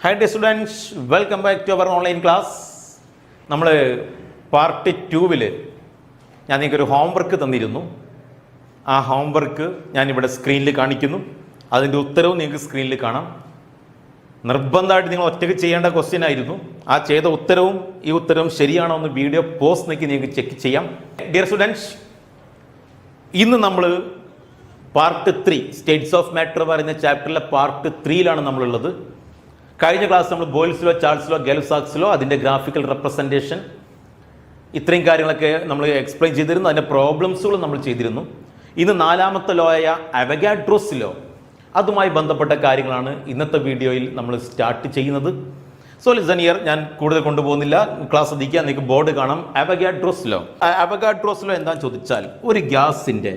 Hi dear students, welcome back to our online class. നമ്മൾ part 2-ൽ ഞാൻ നിങ്ങൾക്കൊരു homework തന്നിരുന്നു. ആ ഹോംവർക്ക് ഞാനിവിടെ സ്ക്രീനിൽ കാണിക്കുന്നു. അതിൻ്റെ ഉത്തരവും നിങ്ങൾക്ക് സ്ക്രീനിൽ കാണാം. നിർബന്ധമായിട്ട് നിങ്ങൾ ഒറ്റയ്ക്ക് ചെയ്യേണ്ട ക്വസ്റ്റ്യൻ ആയിരുന്നു. ആ ചെയ്ത ഉത്തരവും ഈ ഉത്തരവും ശരിയാണോ എന്ന് വീഡിയോ പോസ്റ്റ് നോക്കി നിങ്ങൾക്ക് ചെക്ക് ചെയ്യാം. ഡിയർ സ്റ്റുഡൻസ്, ഇന്ന് നമ്മൾ പാർട്ട് 3 സ്റ്റേറ്റ്സ് ഓഫ് മാറ്റർ പറയുന്ന ചാപ്റ്ററിലെ പാർട്ട് 3-ലാണ് നമ്മളുള്ളത്. കഴിഞ്ഞ ക്ലാസ് നമ്മൾ Boyle's law, Charles law, Gay Lussac's law, അതിൻ്റെ ഗ്രാഫിക്കൽ റെപ്രസെൻറ്റേഷൻ, ഇത്രയും കാര്യങ്ങളൊക്കെ നമ്മൾ എക്സ്പ്ലെയിൻ ചെയ്തിരുന്നു. അതിൻ്റെ പ്രോബ്ലംസുകൾ നമ്മൾ ചെയ്തിരുന്നു. ഇന്ന് 4ാമത്തെ ലോ ആയ അവഗാഡ്രോസ് ലോ, അതുമായി ബന്ധപ്പെട്ട കാര്യങ്ങളാണ് ഇന്നത്തെ വീഡിയോയിൽ നമ്മൾ സ്റ്റാർട്ട് ചെയ്യുന്നത്. സോ ലിസൺ ഹിയർ, ഞാൻ കൂടുതൽ കൊണ്ടുപോകുന്നില്ല, ക്ലാസ് ശ്രദ്ധിക്കുക. നിങ്ങൾക്ക് ബോർഡ് കാണാം. അവഗാഡ്രോസ് ലോ എന്താണെന്ന് ചോദിച്ചാൽ, ഒരു ഗ്യാസിൻ്റെ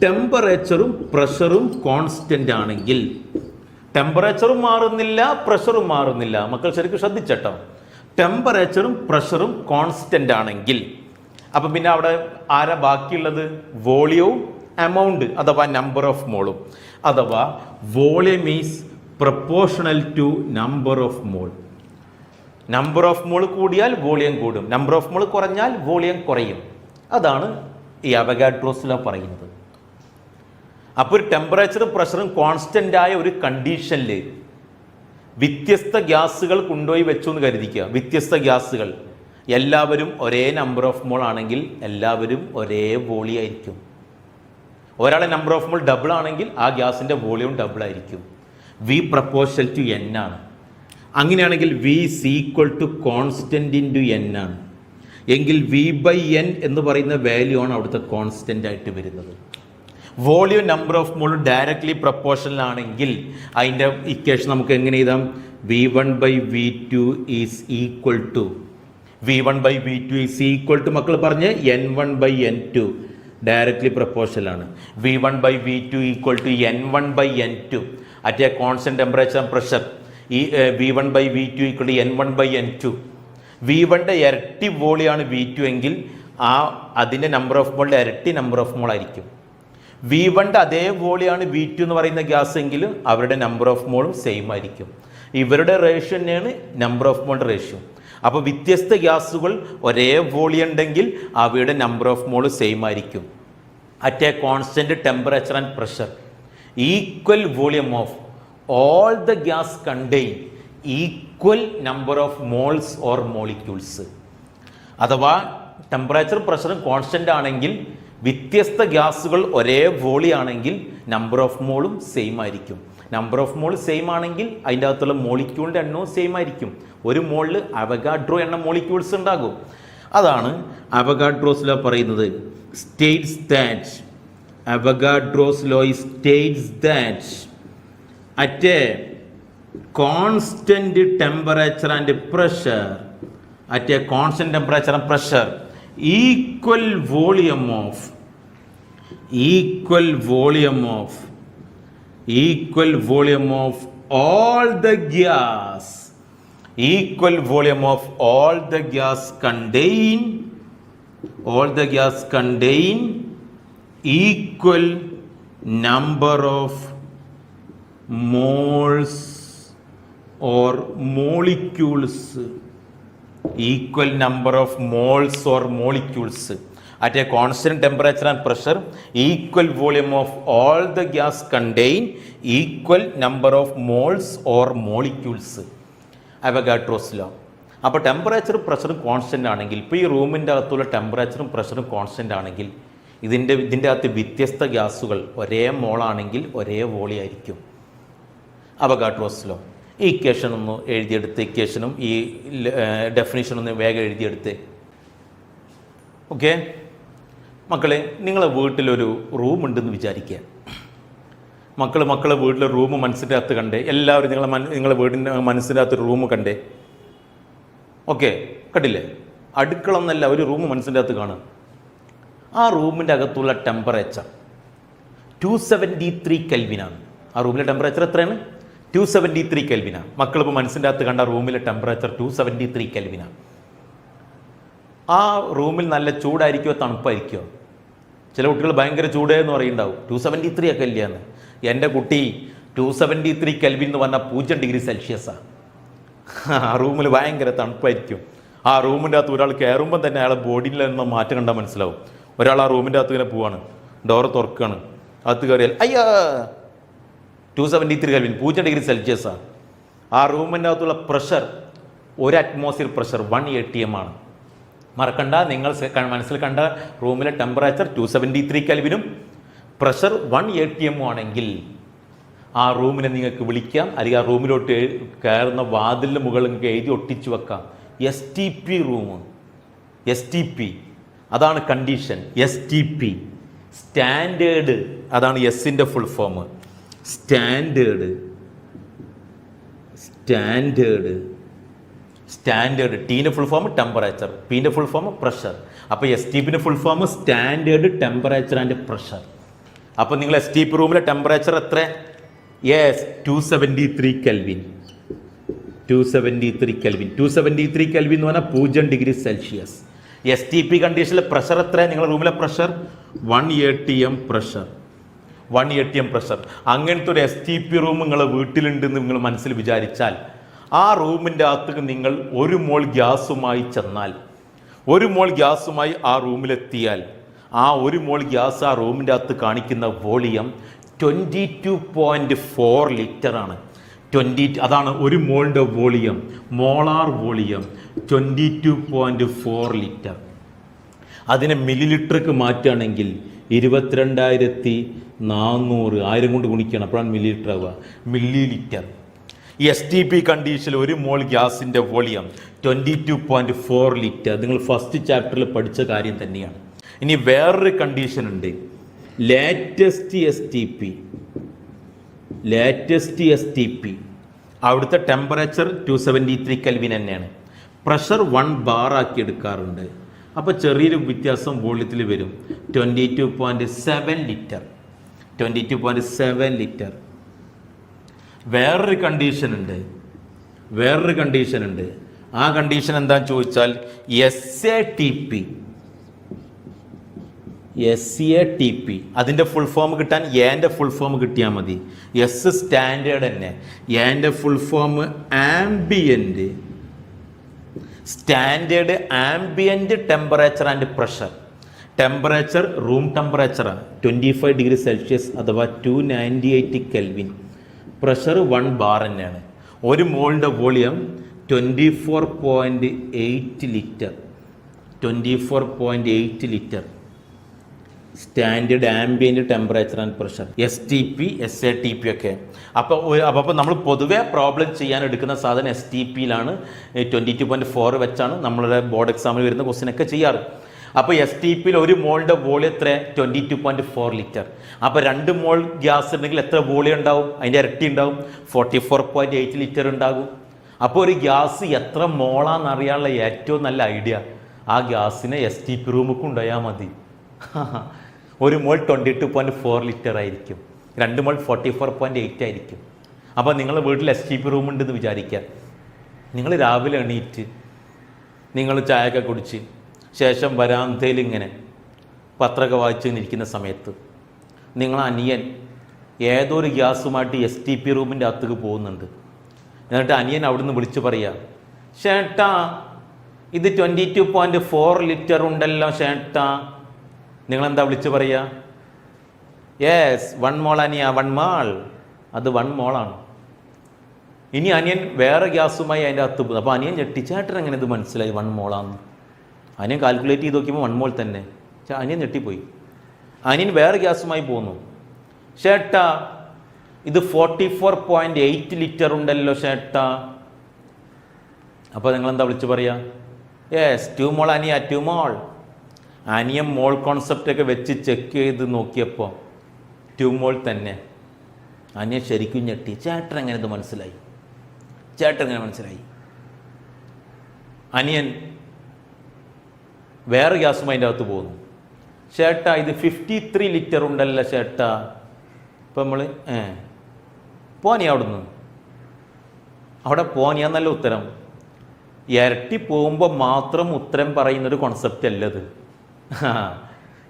ടെമ്പറേച്ചറും പ്രഷറും കോൺസ്റ്റൻ്റ് ആണെങ്കിൽ, ടെമ്പറേച്ചറും മാറുന്നില്ല, പ്രഷറും മാറുന്നില്ല, മക്കൾ ശരിക്കും ശ്രദ്ധിച്ചട്ടോ, ടെമ്പറേച്ചറും പ്രഷറും കോൺസ്റ്റൻ്റ് ആണെങ്കിൽ, അപ്പം പിന്നെ അവിടെ ആരാ ബാക്കിയുള്ളത്? വോളിയവും എമൗണ്ട് അഥവാ നമ്പർ ഓഫ് മോളും, അഥവാ volume is proportional to number of mole. Number of mole കൂടിയാൽ വോളിയം കൂടും, നമ്പർ ഓഫ് മോൾ കുറഞ്ഞാൽ വോളിയം കുറയും. അതാണ് ഈ അവഗാഡ്രോസ് ലോ പറയുന്നത്. അപ്പോൾ ഒരു ടെമ്പറേച്ചറും പ്രഷറും കോൺസ്റ്റൻ്റ് ആയ ഒരു കണ്ടീഷനിൽ വ്യത്യസ്ത ഗ്യാസുകൾ കൊണ്ടുപോയി വെച്ചു എന്ന് കരുതിക്കുക. വ്യത്യസ്ത ഗ്യാസുകൾ എല്ലാവരും ഒരേ നമ്പർ ഓഫ് മോൾ ആണെങ്കിൽ എല്ലാവരും ഒരേ വോളിയം ആയിരിക്കും. ഒരാളെ നമ്പർ ഓഫ് മോൾ ഡബിൾ ആണെങ്കിൽ ആ ഗ്യാസിൻ്റെ വോളിയം ഡബിൾ ആയിരിക്കും. വി പ്രപ്പോർഷണൽ ടു എൻ ആണ്. അങ്ങനെയാണെങ്കിൽ V is equal to constant into N ആണ്. എങ്കിൽ വി ബൈ എൻ എന്ന് പറയുന്ന വാല്യൂ ആണ് അവിടുത്തെ കോൺസ്റ്റൻ്റ് ആയിട്ട് വരുന്നത്. Volume number of mall directly proportional ആണെങ്കിൽ അതിൻ്റെ ഇക്വേഷൻ നമുക്ക് എങ്ങനെ എഴുതാം? V1 by V2 is equal to മക്കൾ പറഞ്ഞ് N1 by N2 directly proportional ആണ്. V1 by V2 equal to N1 by N2 at a constant temperature and pressure. ഈ V1 by V2 equal to N1 by N2. V1ൻ്റെ ഇരട്ടി വോളിയാണ് V2 എങ്കിൽ അതിൻ്റെ number of മോളുടെ ഇരട്ടി നമ്പർ ഓഫ് മോൾ ആയിരിക്കും. V1ൻ്റെ അതേ വോളിയാണ് V2 എന്ന് പറയുന്ന ഗ്യാസ് എങ്കിൽ അവരുടെ നമ്പർ ഓഫ് മോളും സെയിം ആയിരിക്കും. ഇവരുടെ റേഷ്യോ തന്നെയാണ് നമ്പർ ഓഫ് മോളുടെ റേഷ്യോ. അപ്പോൾ വ്യത്യസ്ത ഗ്യാസുകൾ ഒരേ വോളിയം ഉണ്ടെങ്കിൽ അവയുടെ നമ്പർ ഓഫ് മോൾ സെയിം ആയിരിക്കും. At a constant temperature and pressure equal volume of all the gas contain equal number of moles or molecules. അഥവാ ടെമ്പറേച്ചറും പ്രഷറും കോൺസ്റ്റന്റ് ആണെങ്കിൽ, വ്യത്യസ്ത ഗ്യാസുകൾ ഒരേ വോളിയാണെങ്കിൽ നമ്പർ ഓഫ് മോളും സെയിം ആയിരിക്കും. നമ്പർ ഓഫ് മോൾ സെയിം ആണെങ്കിൽ അതിൻ്റെ അകത്തുള്ള മോളിക്യൂളിൻ്റെ എണ്ണവും സെയിം ആയിരിക്കും. ഒരു മോളിൽ അവഗാഡ്രോ എണ്ണ മോളിക്യൂൾസ് ഉണ്ടാകും. അതാണ് അവഗാഡ്രോസ് ലോ പറയുന്നത്. States that Avogadro's law States that at a constant temperature and pressure, at a constant temperature and pressure, equal volume of all the gas, contain equal number of moles or molecules. Equal number of moles or molecules at a constant temperature and pressure, equal volume of all the gas contain equal number of moles or molecules. Avogadro's law. അപ്പോൾ ടെമ്പറേച്ചറും പ്രഷറും constant ആണെങ്കിൽ, ഇപ്പോൾ ഈ റൂമിൻ്റെ അകത്തുള്ള ടെമ്പറേച്ചറും പ്രഷറും constant ആണെങ്കിൽ, ഇതിൻ്റെ അകത്ത് വ്യത്യസ്ത ഗ്യാസുകൾ ഒരേ മോളാണെങ്കിൽ ഒരേ വോളി ആയിരിക്കും. Avogadro's law. ഈ ഇക്വേഷൻ ഒന്ന് എഴുതിയെടുത്ത്, ഇക്വേഷനും ഈ ഡെഫിനിഷൻ ഒന്ന് വേഗം എഴുതിയെടുത്ത്. ഓക്കെ മക്കളെ, നിങ്ങളെ വീട്ടിലൊരു റൂമുണ്ടെന്ന് വിചാരിക്കുക. മക്കളെ വീട്ടിലെ റൂം മനസ്സിൻ്റെ അകത്ത് കണ്ടേ? എല്ലാവരും നിങ്ങളെ വീടിൻ്റെ മനസ്സിൻ്റെ അകത്തൊരു റൂം കണ്ടേ? ഓക്കെ, കണ്ടില്ലേ? അടുക്കള എന്നല്ല, ഒരു റൂം മനസ്സിൻ്റെ അകത്ത് കാണുക. ആ റൂമിൻ്റെ അകത്തുള്ള ടെമ്പറേച്ചർ 273 കെൽവിനാണ്. ആ റൂമിലെ ടെമ്പറേച്ചർ എത്രയാണ്? 273 കെൽവിനാണ്. മക്കളിപ്പോൾ മനസ്സിൻ്റെ അകത്ത് കണ്ട റൂമിലെ ടെമ്പറേച്ചർ 273 കെൽവിനാണ്. ആ റൂമിൽ നല്ല ചൂടായിരിക്കുമോ തണുപ്പായിരിക്കുമോ? ചില കുട്ടികൾ ഭയങ്കര ചൂടേന്ന് പറയുന്നുണ്ടാവും, 273 ഒക്കെ ഇല്ലയെന്ന്. എൻ്റെ കുട്ടി 273 കെൽവിൻ എന്ന് പറഞ്ഞാൽ 0 ഡിഗ്രി സെൽഷ്യസാണ്. ആ റൂമിൽ ഭയങ്കര തണുപ്പായിരിക്കും. ആ റൂമിൻ്റെ അകത്ത് ഒരാൾ കയറുമ്പം തന്നെ അയാളെ ബോഡിയിൽ നിന്ന് മാറ്റം കണ്ടാൽ മനസ്സിലാവും. ഒരാൾ ആ റൂമിൻ്റെ അകത്ത് ഇങ്ങനെ പോവാണ്, ഡോറ് തുറക്കുകയാണ്, അകത്ത് കയറിയാൽ അയ്യാ 273 കെൽവിൻ 0°C. ആ റൂമിൻ്റെ അകത്തുള്ള പ്രഷർ, ഒരു അറ്റ്മോസ്ഫിയർ പ്രഷർ 1 atm ആണ്. മറക്കണ്ട, നിങ്ങൾ മനസ്സിൽ കണ്ട റൂമിലെ ടെമ്പറേച്ചർ 273 കെൽവിനും പ്രഷർ 1 atm ആണെങ്കിൽ ആ റൂമിനെ നിങ്ങൾക്ക് വിളിക്കാം, അല്ലെങ്കിൽ ആ റൂമിലോട്ട് കയറുന്ന വാതിലിന് മുകളിൽ നിങ്ങൾക്ക് എഴുതി ഒട്ടിച്ചു വെക്കാം STP റൂം. STP അതാണ് കണ്ടീഷൻ. STP സ്റ്റാൻഡേർഡ്, അതാണ് എസിൻ്റെ ഫുൾ ഫോം. സ്റ്റാൻഡേർഡ് ടീൻ്റെ ഫുൾ ഫോം ടെമ്പറേച്ചർ, പീൻ്റെ ഫുൾ ഫോം പ്രഷർ. അപ്പോൾ STPൻ്റെ full form standard temperature and pressure. അപ്പോൾ നിങ്ങൾ STP റൂമിലെ ടെമ്പറേച്ചർ എത്ര? 273 കെൽവിൻ. 273 കെൽവിൻ എന്ന് പറഞ്ഞാൽ 0°C. STP കണ്ടീഷനിലെ പ്രഷർ എത്ര? നിങ്ങളുടെ റൂമിലെ pressure 1 atm pressure. 1 atm pressure. അങ്ങനത്തെ ഒരു STP റൂം നിങ്ങളെ വീട്ടിലുണ്ടെന്ന് നിങ്ങൾ മനസ്സിൽ വിചാരിച്ചാൽ, ആ റൂമിൻ്റെ അകത്ത് നിങ്ങൾ 1 മോൾ ഗ്യാസുമായി ചെന്നാൽ, 1 മോൾ ഗ്യാസുമായി ആ റൂമിലെത്തിയാൽ, ആ 1 മോൾ ഗ്യാസ് ആ റൂമിൻ്റെ അകത്ത് കാണിക്കുന്ന വോളിയം 22.4 ലിറ്റർ ആണ്. അതാണ് 1 മോളിൻ്റെ വോളിയം, മോളാർ വോളിയം 22.4 ലിറ്റർ. അതിനെ മില്ലി ലിറ്റർക്ക് മാറ്റുകയാണെങ്കിൽ 22,400, 1000 കൊണ്ട് ഗുണിക്കണം, അപ്പോഴാണ് മില്ലി ലിറ്റർ ആവുക, മില്ലി ലിറ്റർ. ഈ STP കണ്ടീഷനിൽ 1 മോൾ ഗ്യാസിൻ്റെ വോളിയം 22.4 ലിറ്റർ. നിങ്ങൾ ഫസ്റ്റ് ചാപ്റ്ററിൽ പഠിച്ച കാര്യം തന്നെയാണ്. ഇനി വേറൊരു കണ്ടീഷൻ ഉണ്ട്, ലേറ്റസ്റ്റ് STP. അവിടുത്തെ ടെമ്പറേച്ചർ 273 കെൽവിൻ തന്നെയാണ്, പ്രഷർ 1 ബാർ ആക്കി എടുക്കാറുണ്ട്. അപ്പോൾ ചെറിയൊരു വ്യത്യാസം വോളിയത്തിൽ വരും, 22.7 ലിറ്റർ. 22.7 ലിറ്റർ. വേറൊരു കണ്ടീഷൻ ഉണ്ട്. ആ കണ്ടീഷൻ എന്താണെന്ന് ചോദിച്ചാൽ SATP. അതിൻ്റെ ഫുൾ ഫോം കിട്ടാൻ എൻ്റെ ഫുൾ ഫോം കിട്ടിയാൽ മതി. എസ് സ്റ്റാൻഡേർഡ് തന്നെ, എൻ്റെ full form ambient. Standard ambient temperature and pressure. Temperature room ടെമ്പറേച്ചറാണ് 25°C അഥവാ 298 കെൽവിൻ. പ്രഷർ 1 ബാർ തന്നെയാണ്. 1 മോളിൻ്റെ volume 24.8 litre. 24.8 litre. Standard ambient temperature and pressure, STP SATP ഒക്കെ. അപ്പോൾ നമ്മൾ പൊതുവേ പ്രോബ്ലം ചെയ്യാൻ എടുക്കുന്ന സാധനം STPയിലാണ്. 22.4 വെച്ചാണ് നമ്മളുടെ ബോർഡ് എക്സാമിൽ വരുന്ന ക്വസ്റ്റ്യനൊക്കെ ചെയ്യാറ്. അപ്പോൾ STPയിൽ 1 മോളിൻ്റെ വോളിയം എത്ര? 22.4 ലിറ്റർ. അപ്പോൾ 2 മോൾ ഗ്യാസ് ഉണ്ടെങ്കിൽ എത്ര വോളിയം ഉണ്ടാവും? അതിൻ്റെ ഇരട്ടി ഉണ്ടാവും, 44.8 ലിറ്റർ ഉണ്ടാകും. അപ്പോൾ ഒരു ഗ്യാസ് എത്ര മോളാന്ന് അറിയാനുള്ള ഏറ്റവും നല്ല ഐഡിയ, ആ ഗ്യാസിനെ STP റൂമിൽ കൊണ്ടുപോയാൽ മതി. 1 മോൾ 22.4 ലിറ്റർ ആയിരിക്കും, 2 മോൾ 44.8 ആയിരിക്കും. അപ്പോൾ നിങ്ങളുടെ വീട്ടിൽ STP റൂം ഉണ്ടെന്ന് വിചാരിക്കുക. നിങ്ങൾ രാവിലെ എണീറ്റ് നിങ്ങൾ ചായയൊക്കെ കുടിച്ച് ശേഷം വരാന്തയിൽ ഇങ്ങനെ പത്രമൊക്കെ വായിച്ച് നിൽക്കുന്ന സമയത്ത് നിങ്ങളെ അനിയൻ ഏതോ ഒരു ഗ്യാസുമായിട്ട് STP റൂമിൻ്റെ അകത്തേക്ക് പോകുന്നുണ്ട്. എന്നിട്ട് അനിയൻ അവിടുന്ന് വിളിച്ച് പറയുക, ചേട്ടാ ഇത് 22.4 ലിറ്റർ ഉണ്ടല്ലോ ചേട്ടാ. നിങ്ങളെന്താ വിളിച്ച് പറയുക? 1 മോൾ അനിയ, 1 മോൾ. അത് 1 മോളാണ്. ഇനി അനിയൻ വേറെ ഗ്യാസുമായി അതിൻ്റെ അകത്ത് പോകും. അപ്പോൾ അനിയൻ ഞെട്ടി, ചേട്ടൻ എങ്ങനെ ഇത് മനസ്സിലായി 1 മോളാന്ന്? അനിയൻ കാൽക്കുലേറ്റ് ചെയ്ത് നോക്കിയപ്പോൾ 1 മോൾ തന്നെ. അനിയൻ ഞെട്ടിപ്പോയി. അനിയൻ വേറെ ഗ്യാസുമായി പോകുന്നു. ചേട്ടാ ഇത് 44.8 ലിറ്റർ ഉണ്ടല്ലോ ചേട്ടാ. അപ്പോൾ നിങ്ങളെന്താ വിളിച്ച് പറയുക? 2 മോൾ അനിയ, 2 മോൾ. അനിയൻ മോൾ കോൺസെപ്റ്റൊക്കെ വെച്ച് ചെക്ക് ചെയ്ത് നോക്കിയപ്പോൾ 2 മോൾ തന്നെ. അനിയൻ ശരിക്കും ഞെട്ടി, ചേട്ടൻ എങ്ങനെ ഇത് മനസ്സിലായി? അനിയൻ വേറെ ഗ്യാസുമായി അതിൻ്റെ അകത്ത് പോകുന്നു. ചേട്ടാ ഇത് 53 ലിറ്റർ ഉണ്ടല്ലോ ചേട്ടാ. ഇപ്പം നമ്മൾ പോനിയ അവിടെ പോനിയാന്നല്ല ഉത്തരം. ഇരട്ടി പോകുമ്പോൾ മാത്രം ഉത്തരം പറയുന്നൊരു കോൺസെപ്റ്റ് അല്ലത്.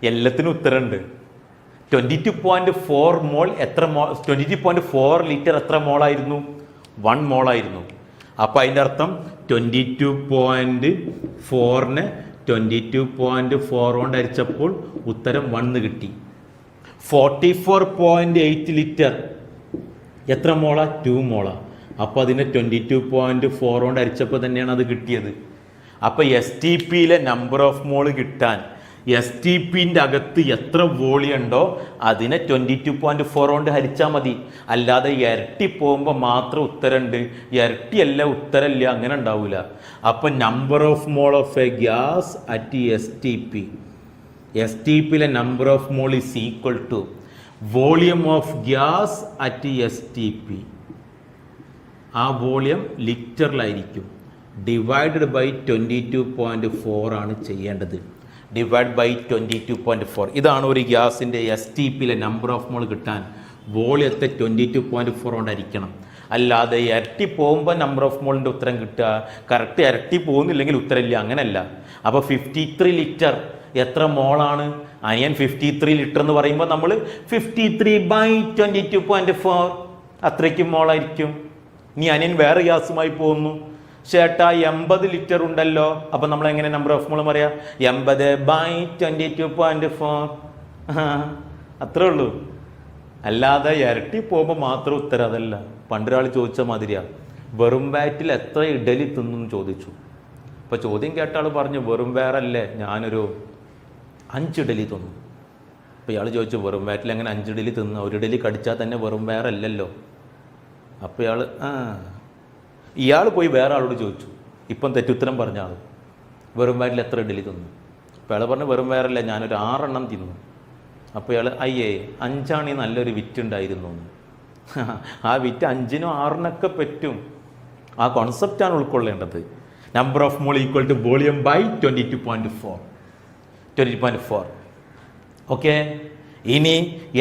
എല്ലാത്തിനും ഉത്തരമുണ്ട്. 22.4 മോൾ എത്ര 22.4 ലിറ്റർ എത്ര മോളായിരുന്നു? 1 മോളായിരുന്നു. അപ്പോൾ അതിൻ്റെ അർത്ഥം 22.4നെ 22.4 കൊണ്ട് ഹരിച്ചപ്പോൾ ഉത്തരം 1 കിട്ടി. 44.8 ലിറ്റർ എത്ര മോള? 2 മോള. അപ്പോൾ അതിനെ 22.4 കൊണ്ട് ഹരിച്ചപ്പോൾ തന്നെയാണ് അത് കിട്ടിയത്. അപ്പോൾ എസ് ടി പിയിലെ നമ്പർ ഓഫ് മോൾ കിട്ടാൻ എസ് ടി പിൻ്റെ അകത്ത് എത്ര വോളിയം ഉണ്ടോ അതിനെ 22.4 കൊണ്ട് ഹരിച്ചാൽ മതി. അല്ലാതെ ഇരട്ടി പോകുമ്പോൾ മാത്രം ഉത്തരമുണ്ട്, ഇരട്ടിയല്ല ഉത്തരമില്ല, അങ്ങനെ ഉണ്ടാവില്ല. അപ്പം number of mole of a gas at S T പിയിലെ number of mole is equal to volume of gas at S T P. ആ വോളിയം ലിറ്ററിലായിരിക്കും. ഡിവൈഡഡ് ബൈ 22.4 ആണ് ചെയ്യേണ്ടത്. Divide by 22.4. ഇതാണ് ഒരു ഗ്യാസിൻ്റെ എസ് ടി പിയിലെ നമ്പർ ഓഫ് മോൾ കിട്ടാൻ വോളിയത്തെ 22.4 കൊണ്ട് ഹരിക്കണം. അല്ലാതെ ഇരട്ടി പോകുമ്പോൾ നമ്പർ ഓഫ് മോളിൻ്റെ ഉത്തരം കിട്ടുക, കറക്റ്റ് ഇരട്ടി പോകുന്നില്ലെങ്കിൽ ഉത്തരമില്ല, അങ്ങനെയല്ല. അപ്പോൾ 53 ലിറ്റർ എത്ര മോളാണ്? അനിയൻ 53 ലിറ്റർ എന്ന് പറയുമ്പോൾ നമ്മൾ 53/22.4 അത്രയ്ക്കും മോളായിരിക്കും. ഇനി അനിയൻ വേറെ ഗ്യാസുമായി പോകുന്നു, ചേട്ടാ 80 ലിറ്റർ ഉണ്ടല്ലോ, അപ്പം നമ്മൾ എങ്ങനെ നമ്പർ ഓഫ് മോൾ പറയാം? 80/22.4. അത്രേ ഉള്ളൂ. അല്ലാതെ ഇരട്ടി പോകുമ്പോൾ മാത്രം ഉത്തരം അതല്ല. പണ്ടൊരാൾ ചോദിച്ച മാതിരിയാണ്, വെറും വയറ്റിൽ എത്ര ഇഡലി തിന്നു ചോദിച്ചു. അപ്പോൾ ചോദ്യം കേട്ട ആൾ പറഞ്ഞു, വെറും വയറല്ലേ, ഞാനൊരു 5 ഇഡലി തിന്നു. അപ്പോൾ ഇയാൾ ചോദിച്ചു, വെറും വയറ്റിൽ എങ്ങനെ 5 ഇഡലി തിന്നു? ഒരു ഇഡലി കടിച്ചാൽ തന്നെ വെറും വയറല്ലല്ലോ. അപ്പോൾ ഇയാൾ പോയി വേറെ ആളോട് ചോദിച്ചു, ഇപ്പം തെറ്റുത്തരം പറഞ്ഞ ആൾ, വെറും വയറ്റിൽ എത്ര ഇഡലി തിന്നു? അപ്പോൾ അയാൾ പറഞ്ഞു, വെറും വയറല്ല, ഞാനൊരു 6 എണ്ണം തിന്നു. അപ്പോൾ ഇയാൾ, അയ്യേ 5 നല്ലൊരു വിറ്റ് ഉണ്ടായിരുന്നു. ആ വിറ്റ് 5നും 6-നൊക്കെ പറ്റും. ആ കോൺസെപ്റ്റാണ് ഉൾക്കൊള്ളേണ്ടത്. Number of mole equal to volume by 20.4. Okay. ഇനി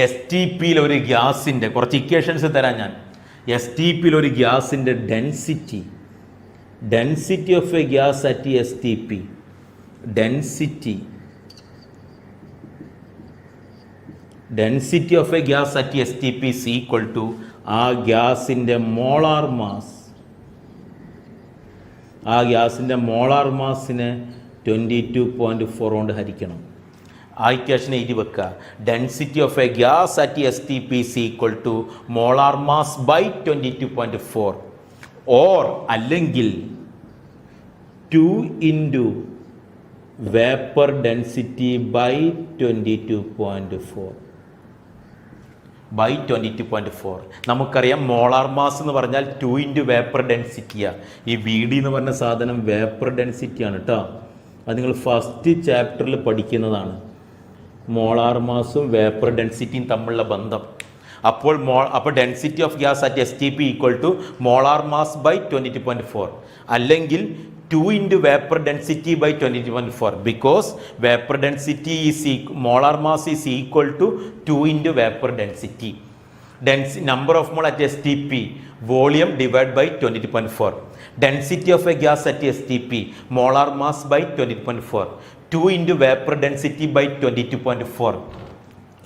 എസ് ടി പിയിൽ ഒരു ഗ്യാസിൻ്റെ കുറച്ച് ഇക്വേഷൻസ് തരാം ഞാൻ. എസ് ടി പിയിൽ ഒരു ഗ്യാസിൻ്റെ density of a gas at S T P, density of a gas at S T P is equal to ആ ഗ്യാസിൻ്റെ മോളാർ മാസ്. ആ ഗ്യാസിൻ്റെ മോളാർ മാസിനെ 22.4 കൊണ്ട് ഹരിക്കണം. ആ ഇക്വേഷൻ എഴുതി വെക്കുക. Density of a gas at S T P is equal to molar mass by 22.4 or അല്ലെങ്കിൽ 2 into വേപ്പർ ഡെൻസിറ്റി ബൈ 22.4. നമുക്കറിയാം മോളാർ മാസ് എന്ന് പറഞ്ഞാൽ 2 into വേപ്പർ ഡെൻസിറ്റിയാണ്. ഈ വി ഡി എന്ന് പറഞ്ഞ സാധനം വേപ്പർ ഡെൻസിറ്റിയാണ് കേട്ടോ. അത് നിങ്ങൾ ഫസ്റ്റ് ചാപ്റ്ററിൽ പഠിക്കുന്നതാണ്. മോളാർ മാസും വേപ്പർ ഡെൻസിറ്റിയും തമ്മിലുള്ള ബന്ധം. അപ്പോൾ density of gas at S T P equal to molar mass by 22.4 അല്ലെങ്കിൽ 2 into vapour density by 22.4 because vapour density molar mass is equal to 2 into vapour density. Number of mole at S T P volume divide by 22.4. Density of a gas at S T P molar mass by 22.4. 2 into vapour density by 22.4.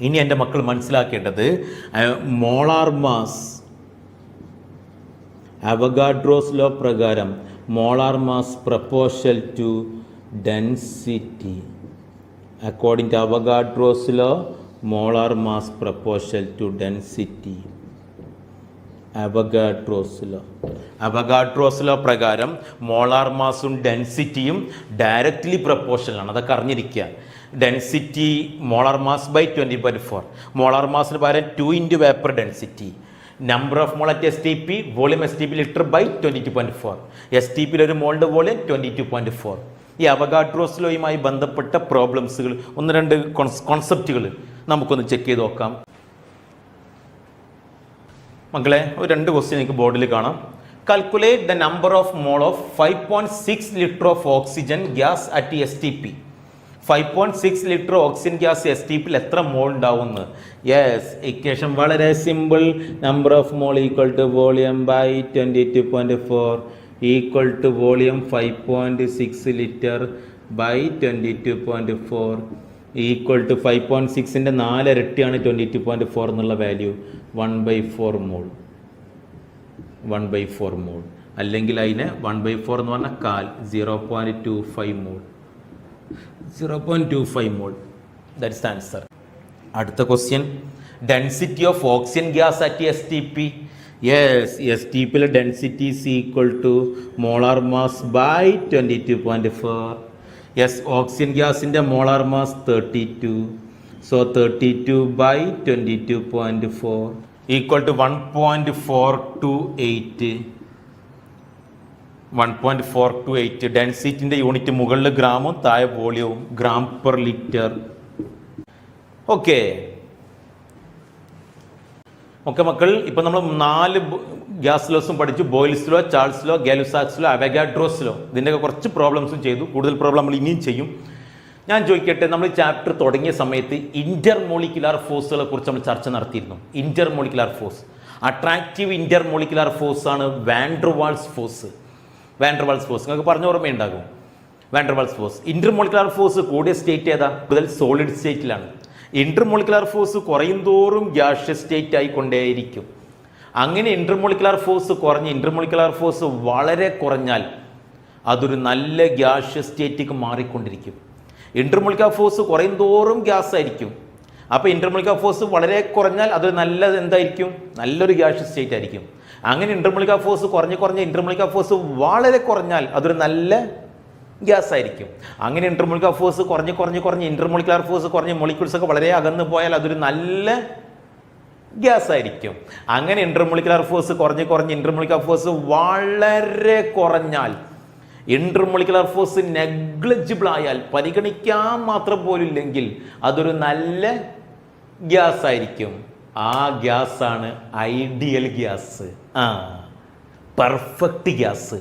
ഇനി എൻ്റെ മക്കൾ മനസ്സിലാക്കേണ്ടത് molar mass Avogadro's law പ്രകാരം molar mass proportional to density. According to Avogadro's law molar mass proportional to density. Avogadro's law പ്രകാരം molar മാസും ഡെൻസിറ്റിയും directly പ്രപ്പോർഷനാണ്. അതൊക്കെ അറിഞ്ഞിരിക്കുക. Density molar mass by 20.4. Molar മാസിന് പകരം 2 into vapour density. Number of mole at S T P volume S T P litre by 22.4. S T പിയിൽ ഒരു മോളിൻ്റെ വോളിയം 22.4. ഈ അവഗാഡ്രോസ് ലോയുമായി ബന്ധപ്പെട്ട പ്രോബ്ലംസുകൾ 1-2 കോൺസെപ്റ്റുകൾ നമുക്കൊന്ന് ചെക്ക് ചെയ്ത് നോക്കാം. മക്കളെ, ഒരു 2 ക്വസ്റ്റ്യൻ നിങ്ങൾക്ക് ബോർഡിൽ കാണാം. Calculate the number of mole of 5.6 litre of oxygen gas at S T P. 5.6 litre oxygen gas S T പിയിൽ എത്ര മോൾ ഉണ്ടാവുമെന്ന്. യെസ്, ഇക്വേഷൻ വളരെ simple. Number of mole equal to volume by 22.4 equal to volume 5.6 litre by 22.4 equal to 5.6ൻ്റെ 4 ഇരട്ടിയാണ് 22.4 എന്നുള്ള value 1/4 മോൾ. അല്ലെങ്കിൽ അതിനെ 1/4 എന്ന് പറഞ്ഞാൽ കാൽ 0.25 mole 0.25 mole. That's the answer. അടുത്ത question, density of oxygen gas at STP. Yes, STPയിലെ density is equal to molar mass by 22.4. Yes, oxygen ഗ്യാസിൻ്റെ molar mass 32. So 32 by 22.4 equal to 1.428. 1.428. ഡെൻസിറ്റിൻ്റെ യൂണിറ്റ് മുകളിൽ ഗ്രാമും താഴെ വോളിയവും, ഗ്രാം പെർ ലിറ്റർ. ഓക്കെ മക്കൾ, ഇപ്പം നമ്മൾ 4 ഗ്യാസ് ലോസും പഠിച്ചു. Boyle's law, Charles law, Gay Lussac's law, Avogadro's law. ഇതിൻ്റെയൊക്കെ കുറച്ച് പ്രോബ്ലംസും ചെയ്തു. കൂടുതൽ പ്രോബ്ലം നമ്മൾ ഇനിയും ചെയ്യും. ഞാൻ ചോദിക്കട്ടെ, നമ്മൾ ചാപ്റ്റർ തുടങ്ങിയ സമയത്ത് ഇന്റർമോളിക്കുലാർ ഫോഴ്സുകളെ കുറിച്ച് നമ്മൾ ചർച്ച നടത്തിയിരുന്നു. Intermolecular force, attractive intermolecular force ആണ് വാൻഡർവാൾസ് ഫോഴ്സ്. വാൻഡർവാൾസ് ഫോഴ്സ് നിങ്ങൾക്ക് പറഞ്ഞ ഓർമ്മയുണ്ടാകും. Van der Waals force. ഇന്റർമോളിക്കുലാർ ഫോഴ്സ് കൂടിയ സ്റ്റേറ്റ് ഏതാ? കൂടുതൽ സോളിഡ് സ്റ്റേറ്റിലാണ്. ഇന്റർമോളിക്കുലാർ ഫോഴ്സ് കുറയും തോറും ഗ്യാഷ്യസ് സ്റ്റേറ്റ് ആയിക്കൊണ്ടേയിരിക്കും. അങ്ങനെ ഇന്റർമോളിക്കുലാർ ഫോഴ്സ് കുറഞ്ഞ് ഇന്റർമോളിക്കുലാർ ഫോഴ്സ് വളരെ കുറഞ്ഞാൽ അതൊരു നല്ല ഗ്യാഷ്യസ് സ്റ്റേറ്റിലേക്ക് മാറിക്കൊണ്ടിരിക്കും. ഇന്റർമോളിക്കുലാർ ഫോഴ്സ് കുറയും തോറും ഗ്യാസ് ആയിരിക്കും. അപ്പോൾ ഇന്റർമോളിക്കുലാർ ഫോഴ്സ് വളരെ കുറഞ്ഞാൽ അതൊരു നല്ല എന്തായിരിക്കും? നല്ലൊരു ഗ്യാഷ്യസ് സ്റ്റേറ്റ് ആയിരിക്കും. അങ്ങനെ ഇന്റർമോളിക്കുലാർ ഫോഴ്സ് കുറഞ്ഞ് ഇന്റർമോളിക്കുലാർ ഫോഴ്സ് വളരെ കുറഞ്ഞാൽ അതൊരു നല്ല ഗ്യാസ് ആയിരിക്കും. അങ്ങനെ ഇന്റർമോളിക്കുലാർ ഫോഴ്സ് കുറഞ്ഞ് ഇന്റർമോളിക്കുലാർ ഫോഴ്സ് കുറഞ്ഞ് മോളിക്യൂൾസ് ഒക്കെ വളരെ അകന്നു പോയാൽ അതൊരു നല്ല ഗ്യാസ് ആയിരിക്കും. അങ്ങനെ ഇന്റർമോളിക്കുലാർ ഫോഴ്സ് കുറഞ്ഞ് ഇന്റർമോളിക്കുലാർ ഫോഴ്സ് വളരെ കുറഞ്ഞാൽ, ഇന്റർമോളിക്കുലാർ ഫോഴ്സ് നെഗ്ലിജിബിൾ ആയാൽ, പരിഗണിക്കാൻ മാത്രം പോലില്ലെങ്കിൽ അതൊരു നല്ല ഗ്യാസ് ആയിരിക്കും. ആ ഗ്യാസാണ് ഐഡിയൽ ഗ്യാസ്, പെർഫെക്റ്റ് ഗ്യാസ്.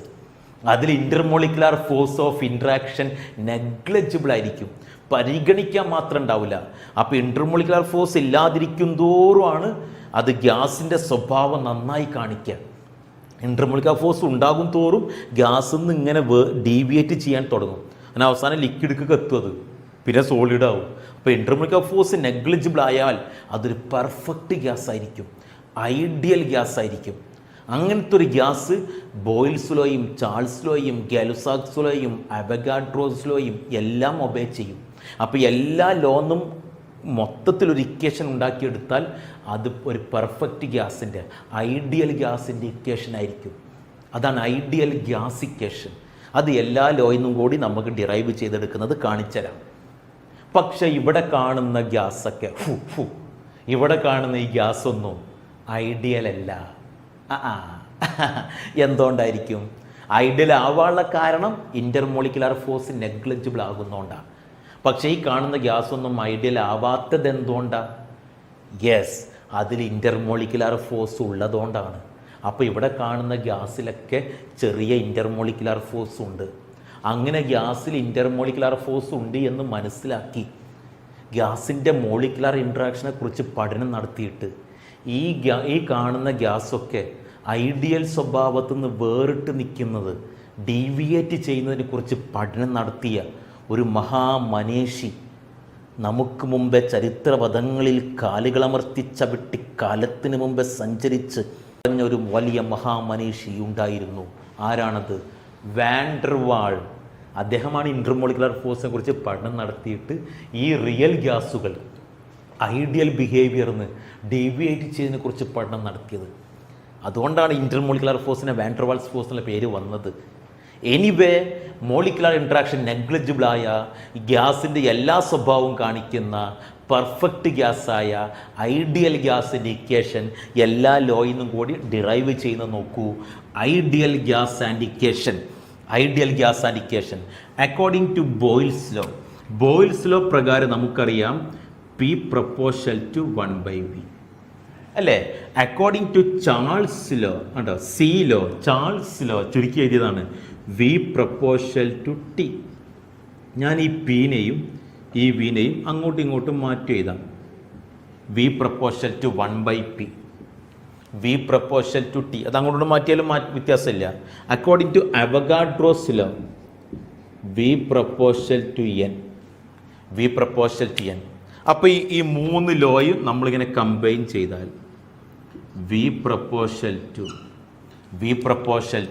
അതിൽ intermolecular force of interaction negligible ആയിരിക്കും, പരിഗണിക്കാൻ മാത്രം ഉണ്ടാവില്ല. അപ്പോൾ ഇന്റർമോളിക്കുലാർ ഫോഴ്സ് ഇല്ലാതിരിക്കും തോറുമാണ് അത് ഗ്യാസിൻ്റെ സ്വഭാവം നന്നായി കാണിക്കുക. ഇന്റർമോളിക്കുലാർ ഫോഴ്സ് ഉണ്ടാകും തോറും ഗ്യാസിൽ നിന്ന് ഇങ്ങനെ ഡീവിയേറ്റ് ചെയ്യാൻ തുടങ്ങും. അങ്ങനെ അവസാനം ലിക്വിഡിലേക്ക് എത്തും, അത് പിന്നെ സോളിഡ് ആവും. അപ്പോൾ ഇന്റർമോളിക്കുലാർ ഫോഴ്സ് നെഗ്ലിജിബിൾ ആയാൽ അതൊരു പെർഫെക്റ്റ് ഗ്യാസ് ആയിരിക്കും, ഐഡിയൽ ഗ്യാസ് ആയിരിക്കും. അങ്ങനത്തെ ഒരു ഗ്യാസ് ബോയിൽസ് ലോയും ചാൾസ് ലോയും ഗാലുസാക്സ് ലോയും അവഗാഡ്രോസ് ലോയും എല്ലാം ഒബേ ചെയ്യും. അപ്പോൾ എല്ലാ ലോന്നും മൊത്തത്തിലൊരു ഇക്വേഷൻ ഉണ്ടാക്കിയെടുത്താൽ അത് ഒരു പെർഫെക്റ്റ് ഗ്യാസിൻ്റെ, ഐഡിയൽ ഗ്യാസിൻ്റെ ഇക്വേഷൻ ആയിരിക്കും. അതാണ് ഐഡിയൽ ഗ്യാസ് ഇക്വേഷൻ. അത് എല്ലാ ലോയിൽ നിന്നും കൂടി നമുക്ക് ഡിറൈവ് ചെയ്തെടുക്കുന്നത് കാണിച്ചുതരാം. പക്ഷെ ഇവിടെ കാണുന്ന ഗ്യാസൊക്കെ ഇവിടെ കാണുന്ന ഈ ഗ്യാസൊന്നും ഐഡിയൽ അല്ല. എന്തുകൊണ്ടായിരിക്കും? ഐഡിയൽ ആവാനുള്ള കാരണം ഇന്റർമോളിക്കുലാർ ഫോഴ്സ് നെഗ്ലിജിബിൾ ആകുന്നതുകൊണ്ടാണ്. പക്ഷേ ഈ കാണുന്ന ഗ്യാസ് ഒന്നും ഐഡിയൽ ആവാത്തത് എന്തുകൊണ്ടാണ്? യെസ്, അതിൽ ഇന്റർമോളിക്കുലാർ ഫോഴ്സ് ഉള്ളതുകൊണ്ടാണ്. അപ്പോൾ ഇവിടെ കാണുന്ന ഗ്യാസിലൊക്കെ ചെറിയ ഇന്റർമോളിക്കുലാർ ഫോഴ്സ് ഉണ്ട്. അങ്ങനെ ഗ്യാസിൽ ഇന്റർമോളിക്കുലാർ ഫോഴ്സ് ഉണ്ട് എന്ന് മനസ്സിലാക്കി ഗ്യാസിൻ്റെ മോളിക്കുലാർ ഇൻട്രാക്ഷനെ കുറിച്ച് പഠനം നടത്തിയിട്ട് ഈ കാണുന്ന ഗ്യാസൊക്കെ ഐഡിയൽ സ്വഭാവത്തിൽ നിന്ന് വേറിട്ട് നിൽക്കുന്നത്, ഡീവിയേറ്റ് ചെയ്യുന്നതിനെ കുറിച്ച് പഠനം നടത്തിയ ഒരു മഹാമനീഷി, നമുക്ക് മുമ്പേ ചരിത്രപഥങ്ങളിൽ കാലുകളമർത്തി ചവിട്ടി കാലത്തിന് മുമ്പേ സഞ്ചരിച്ച് ഒരു വലിയ മഹാമനീഷി ഉണ്ടായിരുന്നു. ആരാണത്? വാൻഡർവാൾ. അദ്ദേഹമാണ് ഇന്റർമോളിക്കുലാർ ഫോഴ്സിനെ കുറിച്ച് പഠനം നടത്തിയിട്ട് ഈ റിയൽ ഗ്യാസുകൾ ഐഡിയൽ ബിഹേവിയറിന് ഡീവിയേറ്റ് ചെയ്തതിനെ കുറിച്ച് പഠനം നടത്തിയത്. അതുകൊണ്ടാണ് ഇന്റർമോളിക്കുലാർ ഫോഴ്സിനെ വാൻഡർവാൾസ് ഫോഴ്സ് എന്നുള്ള പേര് വന്നത്. എനിവേ, മോളിക്കുലാർ ഇൻട്രാക്ഷൻ നെഗ്ലിജിബിളായ ഗ്യാസിൻ്റെ എല്ലാ സ്വഭാവവും കാണിക്കുന്ന പെർഫെക്റ്റ് ഗ്യാസായ ഐഡിയൽ ഗ്യാസിൻ്റെ ഇക്വേഷൻ എല്ലാ ലോയിൽ നിന്നും കൂടി ഡിറൈവ് ചെയ്യുന്നത് നോക്കൂ. Ideal gas and equation. Ideal gas and equation according to Boyle's law. Boyle's law പ്രകാരം നമുക്കറിയാം P പ്രപ്പോർഷൽ ടു 1/V അല്ലേ? അക്കോർഡിംഗ് ടു ചാൾസ് ലോ കേട്ടോ, സി ലോ, ചാൾസ് ലോ ചുരുക്കി എഴുതിയതാണ് V പ്രപ്പോർഷൽ ടു T. ഞാൻ ഈ പീനെയും ഈ വിനെയും അങ്ങോട്ടും ഇങ്ങോട്ടും മാറ്റി എഴുതാം. V proportional to 1/P, V proportional to T. അത് അങ്ങോട്ടും മാറ്റിയാലും വ്യത്യാസമില്ല. According to Avogadro's law V proportional to N, V proportional to N. അപ്പോൾ ഈ 3 ലോയും നമ്മളിങ്ങനെ കമ്പൈൻ ചെയ്താൽ V proportional to V proportional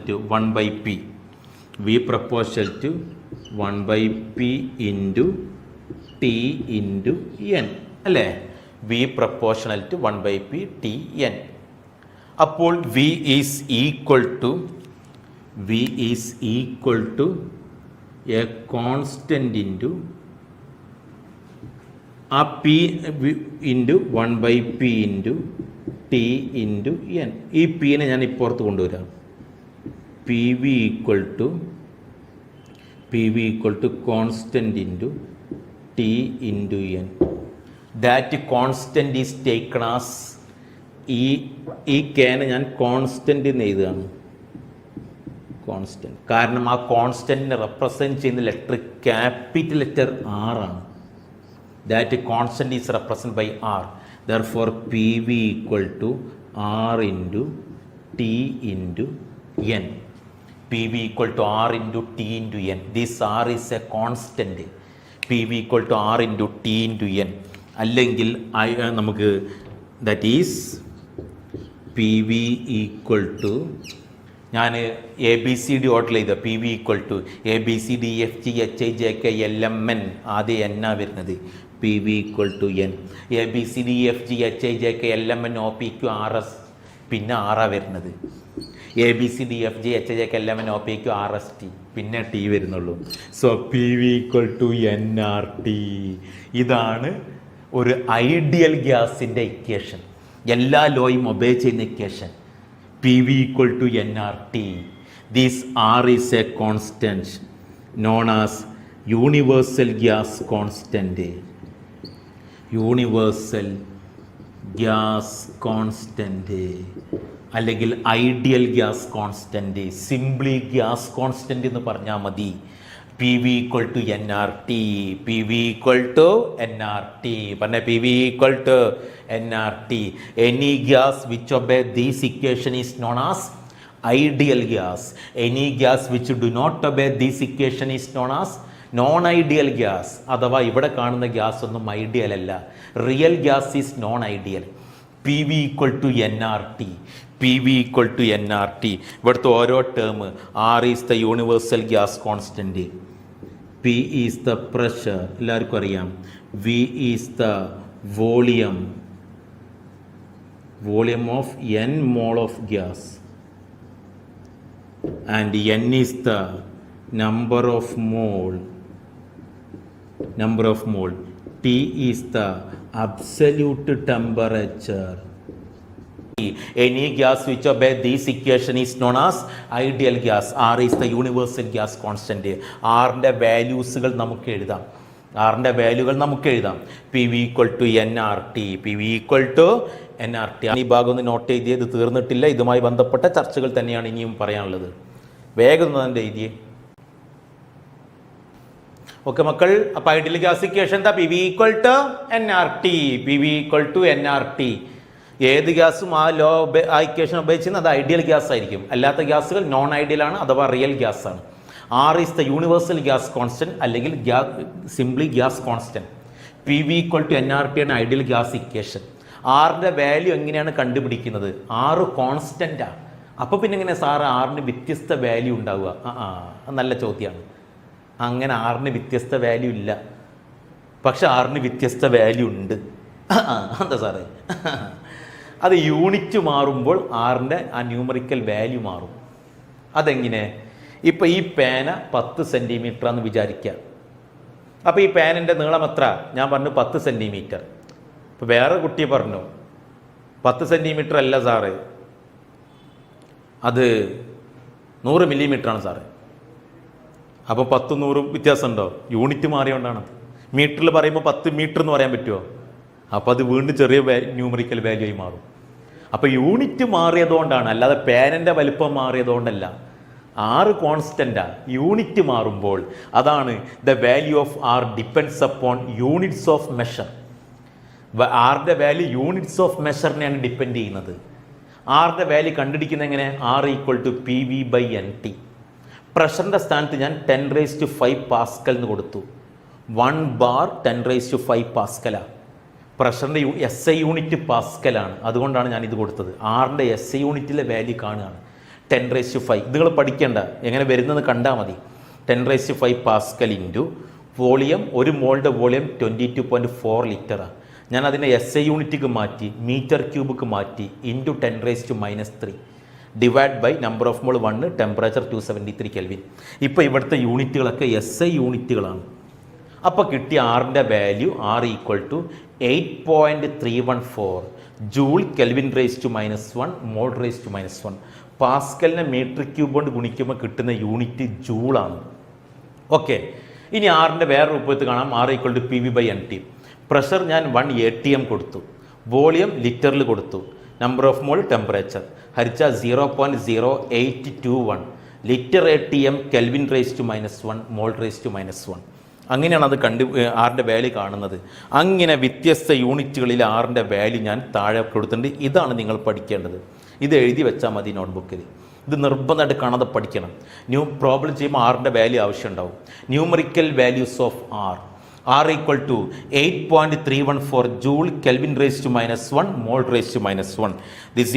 to 1 by P. V proportional to 1 by P into T into N. അല്ലേ? V proportional to 1 by P T N. അപ്പോൾ V is equal to a constant into ആ P into 1 by P into T into N. ഈ Pനെ ഞാൻ ഇപ്പുറത്ത് കൊണ്ടുവരാം. PV equal to constant into T into N. That constant is taken as ഈ Kനെ ഞാൻ constant എന്ന് എഴുതുകയാണ്. കോൺസ്റ്റൻറ്റ്. കാരണം ആ കോൺസ്റ്റൻറ്റിനെ റെപ്രസെൻറ്റ് ചെയ്യുന്ന ലെറ്റർ ക്യാപിറ്റൽ ലെറ്റർ R ആണ്. That constant is represented by R. Therefore, PV equal to R into T into N. PV equal to R into T into N. This R is a constant. PV equal to R into T into N. അല്ലെങ്കിൽ നമുക്ക് that is PV equal to ഞാൻ ABCD ഓർഡറിൽ ചെയ്ത PV equal to ABCD FG HI JK LMN ആദ്യം N ആ വരുന്നത്. PV equal to N. ABCD FG HI JK LMN OPQ RS പിന്നെ R ആ വരുന്നത്. ABCD FG HI JK LMN OPQ RST പിന്നെ T വരുന്നുള്ളൂ. So PV equal to nRT. ഇതാണ് ഒരു ഐഡിയൽ ഗ്യാസിൻ്റെ ഇക്വേഷൻ. എല്ലാ ലോയും ഒബേ ചെയ്യുന്ന equation. PV equal to nRT. This R is a constant known as universal gas constant. Universal gas constant അല്ലെങ്കിൽ ideal gas constant. Simply gas constant എന്ന് പറഞ്ഞാൽ മതി. PV equal to nRT. PV equal to nRT. പറഞ്ഞ PV equal to nRT. Any gas which obey this equation is known as ideal gas. Any gas which do not obey this equation is known as non ideal gas. അഥവാ ഇവിടെ കാണുന്ന gas ഒന്നും ideal അല്ല. Real gas is known ideal. PV equal to nRT. PV equal to nRT. ഇവിടുത്തെ ഓരോ term R is the universal gas constant. P is the pressure, എല്ലാവർക്കും അറിയാം. V is the volume of n mole of gas. And N is the number of mole. T is the absolute temperature. Any gas which obey this equation is known as ideal gas. R is the universal gas constant. R-ന്റെ വാല്യൂസുകൾ നമുക്ക് എഴുതാം. PV equal to nRT. PV equal to nRT. ഈ ഭാഗം ഒന്ന് not ചെയ്ത് തീർന്നിട്ടില്ല. ഇതുമായി ബന്ധപ്പെട്ട ചർച്ചകൾ തന്നെയാണ് ഇനിയും പറയാനുള്ളത്. വേഗം തന്നെ എഴുതിയേ. ഓക്കെ മക്കൾ. അപ്പോൾ ഐഡിയൽ ഗ്യാസ് ഇക്വേഷൻ എന്താ? PV equal to nRT. PV equal to nRT. ഏത് ഗ്യാസും ആ ഇക്വേഷൻ ഉപയോഗിച്ചിരുന്നത് അത് ഐഡിയൽ ഗ്യാസ് ആയിരിക്കും. അല്ലാത്ത ഗ്യാസുകൾ നോൺ ഐഡിയൽ ആണ് അഥവാ റിയൽ ഗ്യാസ് ആണ്. R is the universal gas constant അല്ലെങ്കിൽ simply gas constant. PV equal to nRT ആണ് ഐഡിയൽ ഗ്യാസ് ഇക്വേഷൻ. ആറിൻ്റെ വാല്യൂ എങ്ങനെയാണ് കണ്ടുപിടിക്കുന്നത്? R കോൺസ്റ്റന്റാണ്. അപ്പോൾ പിന്നെ എങ്ങനെ സാറ് ആറിന് വ്യത്യസ്ത വാല്യൂ ഉണ്ടാവുക? നല്ല ചോദ്യമാണ്. അങ്ങനെ ആറിന് വ്യത്യസ്ത വാല്യൂ ഇല്ല. പക്ഷെ ആറിന് വ്യത്യസ്ത വാല്യൂ ഉണ്ട്. എന്താ സാറേ? അത് യൂണിറ്റ് മാറുമ്പോൾ ആറിൻ്റെ ആ ന്യൂമറിക്കൽ വാല്യൂ മാറും. അതെങ്ങനെ? ഇപ്പോൾ ഈ പേന 10 സെൻറ്റിമീറ്ററാന്ന് വിചാരിക്കുക. അപ്പോൾ ഈ പേനൻ്റെ നീളം എത്ര? ഞാൻ പറഞ്ഞു 10 സെൻറ്റിമീറ്റർ. ഇപ്പോൾ വേറെ കുട്ടി പറഞ്ഞു 10 സെൻറ്റിമീറ്റർ അല്ല സാറേ, അത് 100 മില്ലിമീറ്ററാണ് സാറേ. അപ്പോൾ 10 100 വ്യത്യാസമുണ്ടോ? യൂണിറ്റ് മാറിയോണ്ടാണ്. മീറ്ററിൽ പറയുമ്പോൾ 10 മീറ്റർ എന്ന് പറയാൻ പറ്റുമോ? അപ്പോൾ അത് വീണ്ടും ചെറിയ ന്യൂമറിക്കൽ വാല്യൂ ആയി മാറും. അപ്പോൾ യൂണിറ്റ് മാറിയതുകൊണ്ടാണ്, അല്ലാതെ പേനൻ്റെ വലിപ്പം മാറിയതുകൊണ്ടല്ല. R കോൺസ്റ്റൻ്റാണ്. യൂണിറ്റ് മാറുമ്പോൾ അതാണ് the value of R depends upon units of measure. ആറിൻ്റെ വാല്യൂ യൂണിറ്റ്സ് ഓഫ് മെഷറിനെയാണ് ഡിപ്പെൻഡ് ചെയ്യുന്നത്. ആറിൻ്റെ വാല്യൂ കണ്ടുപിടിക്കുന്നത് എങ്ങനെ? R equal to PV/NT. പ്രഷറിൻ്റെ സ്ഥാനത്ത് ഞാൻ 10⁵ പാസ്കൽ എന്ന് കൊടുത്തു. 1 ബാർ 10⁵ പാസ്കലാണ്. പ്രഷറിൻ്റെ SI യൂണിറ്റ് പാസ്കലാണ്. അതുകൊണ്ടാണ് ഞാനിത് കൊടുത്തത്. ആറിൻ്റെ SI യൂണിറ്റിലെ വാല്യൂ കാണുകയാണ് 10⁵. ഇത് നിങ്ങൾ പഠിക്കേണ്ട, എങ്ങനെ വരുന്നത് കണ്ടാൽ മതി. 10⁵ പാസ്കൽ ഇൻറ്റു വോളിയം, ഒരു മോളുടെ വോളിയം 22.4 ലിറ്ററാണ്. ഞാൻ അതിനെ SI യൂണിറ്റിക്ക് മാറ്റി മീറ്റർ ക്യൂബിക്ക് മാറ്റി into 10⁻³ divide by number of mole 1, temperature 273 kelvin. ഇപ്പോൾ ഇവിടുത്തെ യൂണിറ്റുകളൊക്കെ SI യൂണിറ്റുകളാണ്. അപ്പോൾ കിട്ടിയ ആറിൻ്റെ value R = 8.314 joule kelvin ⁻⁻1 mole ⁻⁻1. പാസ്കലിനെ മീറ്റർ ക്യൂബ് കൊണ്ട് ഗുണിക്കുമ്പോൾ കിട്ടുന്ന യൂണിറ്റ് ജൂളാണ്. ഓക്കെ, ഇനി ആറിൻ്റെ വേറെ രൂപത്തിൽ കാണാം. R = PV/NT. പ്രഷർ ഞാൻ 1 ATM കൊടുത്തു, വോളിയം ലിറ്ററിൽ കൊടുത്തു, നമ്പർ ഓഫ് മോൾ ടെമ്പറേച്ചർ ഹരിച്ച 0.0821 ലിറ്റർ ATM കെൽവിൻ ⁻⁻1 മോൾ ⁻⁻1. അങ്ങനെയാണ് അത് ആറിൻ്റെ വാല്യൂ കാണുന്നത്. അങ്ങനെ വ്യത്യസ്ത യൂണിറ്റുകളിൽ ആറിൻ്റെ വാല്യൂ ഞാൻ താഴെ കൊടുത്തിട്ടുണ്ട്. ഇതാണ് നിങ്ങൾ പഠിക്കേണ്ടത്. ഇത് എഴുതി വെച്ചാൽ മതി നോട്ട്ബുക്കിൽ. ഇത് നിർബന്ധമായിട്ട് കാണാതെ പഠിക്കണം. പ്രോബ്ലം ചെയ്യുമ്പോൾ ആറിൻ്റെ വാല്യൂ ആവശ്യമുണ്ടാവും. Numerical values of R = 8.314 joule kelvin ⁻⁻1 mole ⁻⁻1. This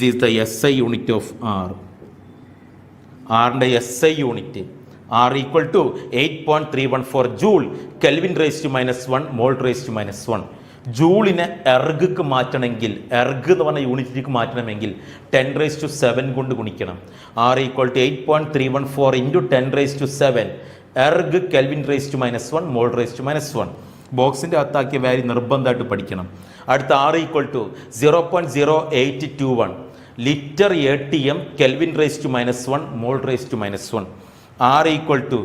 is the SI unit of R. ആറിൻ്റെ SI unit R = 8.314 joule kelvin ⁻⁻1 mole ⁻⁻1. ജൂളിനെ എർഗിക്ക് മാറ്റണമെങ്കിൽ, എർഗ് എന്ന് പറഞ്ഞ യൂണിറ്റിലേക്ക് മാറ്റണമെങ്കിൽ 10⁻7 കൊണ്ട് ഗുണിക്കണം. R = 8.314 × 10⁻7 erg kelvin ⁻⁻1 mole ⁻⁻1. ബോക്സിൻ്റെ അകത്താക്കിയ വാല്യൂ നിർബന്ധമായിട്ട് പഠിക്കണം. അടുത്ത R = 0.0821 litre ATM kelvin ⁻⁻1 mole ⁻⁻1. R =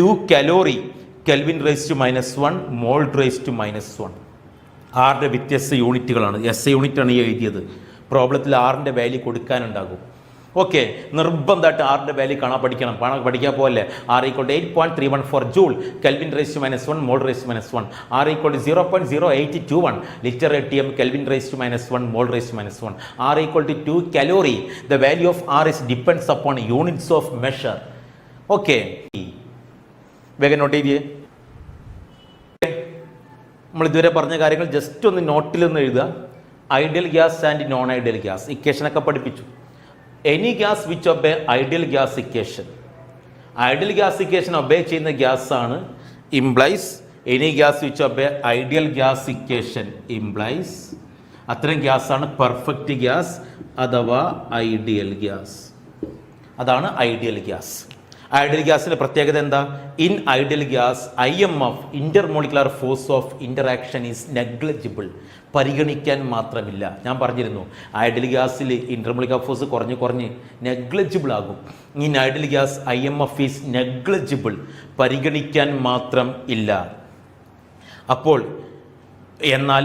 2 calorie kelvin ⁻⁻1 mole ⁻⁻1. ആറിൻ്റെ വ്യത്യസ്ത യൂണിറ്റുകളാണ്. SI യൂണിറ്റാണ് ഈ എഴുതിയത്. പ്രോബ്ലത്തിൽ ആറിൻ്റെ വാല്യൂ കൊടുക്കാനുണ്ടാകും. ഓക്കെ, നിർബന്ധമായിട്ട് ആറിൻ്റെ വാല്യൂ കാണാൻ പഠിക്കണം. പഠിക്കാൻ പോലെ R = 8.314 joule kelvin ⁻⁻1 mole ⁻⁻1. R = 0.0821 litre ATM kelvin ⁻⁻1 mole ⁻⁻1. R = 2 calorie. The value of R depends upon units of measure. Okay, വേഗം നോട്ട് ചെയ്തേ. നമ്മൾ ഇതുവരെ പറഞ്ഞ കാര്യങ്ങൾ ജസ്റ്റ് ഒന്ന് നോട്ടിലൊന്ന് എഴുതുക. Ideal gas and non ideal gas ഇക്വേഷനൊക്കെ പഠിപ്പിച്ചു. Any gas which obey ideal gas equation. Ideal gas equation obey ചെയ്യുന്ന ഗ്യാസ് ആണ് implies. Any gas which obey ideal gas equation implies. അത്തരം ഗ്യാസാണ് പെർഫെക്റ്റ് ഗ്യാസ് അഥവാ ഐഡിയൽ ഗ്യാസ്. അതാണ് ideal gas. Ideal ഗ്യാസിൻ്റെ പ്രത്യേകത എന്താ? In ideal gas IMF intermolecular force of interaction is negligible. പരിഗണിക്കാൻ മാത്രമില്ല. ഞാൻ പറഞ്ഞിരുന്നു ഐഡിയൽ ഗ്യാസിൽ ഇന്റർമോളിക്കുലർ ഫോഴ്സ് കുറഞ്ഞ് നെഗ്ലിജിബിൾ ആകും. In ideal gas IMF is negligible, പരിഗണിക്കാൻ മാത്രം ഇല്ല. അപ്പോൾ എന്നാൽ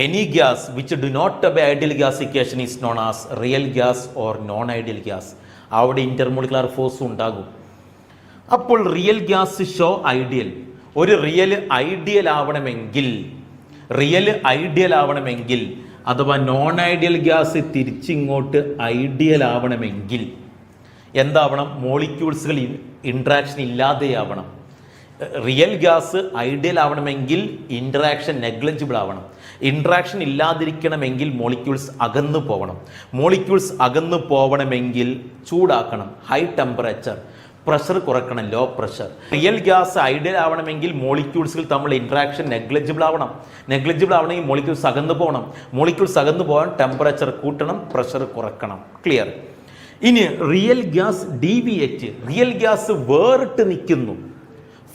any gas which do not obey ideal gas equation is non as real gas or non ideal gas. അവിടെ ഇന്റർമോളിക്കുലർ ഫോഴ്സ് ഉണ്ടാകും. അപ്പോൾ റിയൽ ഗ്യാസ് ഷോ ഐഡിയൽ. ഒരു റിയൽ ഐഡിയൽ ആവണമെങ്കിൽ അഥവാ നോൺ ഐഡിയൽ ഗ്യാസ് തിരിച്ചിങ്ങോട്ട് ഐഡിയൽ ആവണമെങ്കിൽ എന്താവണം? മോളിക്യൂൾസുകൾ ഇൻട്രാക്ഷൻ ഇല്ലാതെയാവണം. റിയൽ ഗ്യാസ് ഐഡിയൽ ആവണമെങ്കിൽ ഇൻട്രാക്ഷൻ നെഗ്ലിജിബിൾ ആവണം. ഇൻട്രാക്ഷൻ ഇല്ലാതിരിക്കണമെങ്കിൽ മോളിക്യൂൾസ് അകന്നു പോകണം. മോളിക്യൂൾസ് അകന്നു പോകണമെങ്കിൽ ചൂടാക്കണം, ഹൈ ടെമ്പറേച്ചർ. പ്രഷർ കുറക്കണം, low pressure. Real gas ideal ആവണമെങ്കിൽ മോളിക്യൂൾസുകൾ തമ്മിൽ ഇൻട്രാക്ഷൻ നെഗ്ലിജിബിൾ ആവണം. നെഗ്ലിജിബിൾ ആവണമെങ്കിൽ മോളിക്യൂൾസ് അകന്നു പോകണം. മോളിക്യൂൾസ് അകന്നു പോകാൻ ടെമ്പറേച്ചർ കൂട്ടണം, പ്രഷർ കുറക്കണം. ക്ലിയർ? ഇനി real gas deviate, real gas വേറിട്ട് നിൽക്കുന്നു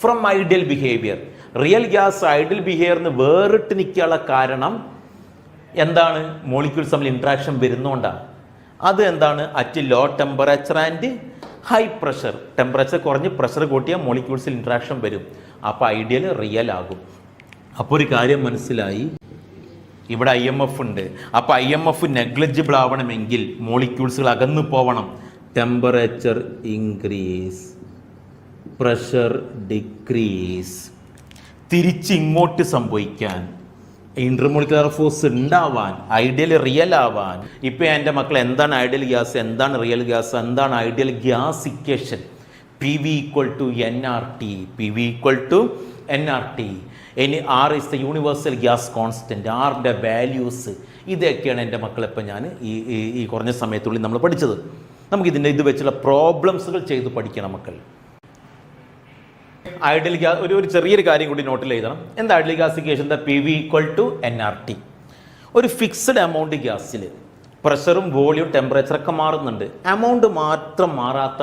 from ideal behaviour. Real gas ideal ബിഹേവിയറിന് വേറിട്ട് നിൽക്കാനുള്ള കാരണം എന്താണ്? മോളിക്യൂൾസ് തമ്മിൽ ഇൻട്രാക്ഷൻ വരുന്നതുകൊണ്ടാണ്. അത് എന്താണ്? At low temperature and high pressure. Temperature കുറഞ്ഞ് പ്രഷർ കൂട്ടിയാൽ മോളിക്യൂൾസിൽ ഇൻട്രാക്ഷൻ വരും. അപ്പോൾ ഐഡിയൽ റിയൽ ആകും. അപ്പോൾ ഒരു കാര്യം മനസ്സിലായി, ഇവിടെ IMF ഉണ്ട്. അപ്പോൾ IMF നെഗ്ലിജിബിൾ ആവണമെങ്കിൽ മോളിക്യൂൾസുകൾ അകന്നു പോവണം. Temperature increase, pressure decrease. തിരിച്ചിങ്ങോട്ട് സംഭവിക്കാൻ, ഇന്റർമോളിക്കുലർ ഫോഴ്സ് ഉണ്ടാവാൻ, ഐഡിയൽ റിയൽ ആവാൻ. ഇപ്പം എൻ്റെ മക്കൾ എന്താണ് ഐഡിയൽ ഗ്യാസ്, എന്താണ് റിയൽ ഗ്യാസ്, എന്താണ് ideal gas equation? PV = nRT. PV = nRT. ഇനി R is the universal gas constant, ആറിൻ്റെ വാല്യൂസ്, ഇതൊക്കെയാണ് എൻ്റെ മക്കളിപ്പോൾ ഞാൻ ഈ കുറഞ്ഞ സമയത്തുള്ളിൽ നമ്മൾ പഠിച്ചത്. നമുക്കിതിൻ്റെ ഇത് വെച്ചുള്ള പ്രോബ്ലംസുകൾ ചെയ്ത് പഠിക്കണം മക്കൾ. ഐഡിയൽ ഗ്യാസ് ഒരു ചെറിയൊരു കാര്യം കൂടി നോട്ടിൽ എഴുതണം. എന്താ ideal gasification? The P V equal to NRT. ഒരു ഫിക്സ്ഡ് എമൗണ്ട് ഗ്യാസിൽ പ്രഷറും വോളിയം ടെമ്പറേച്ചറൊക്കെ മാറുന്നുണ്ട്, എമൗണ്ട് മാത്രം മാറാത്ത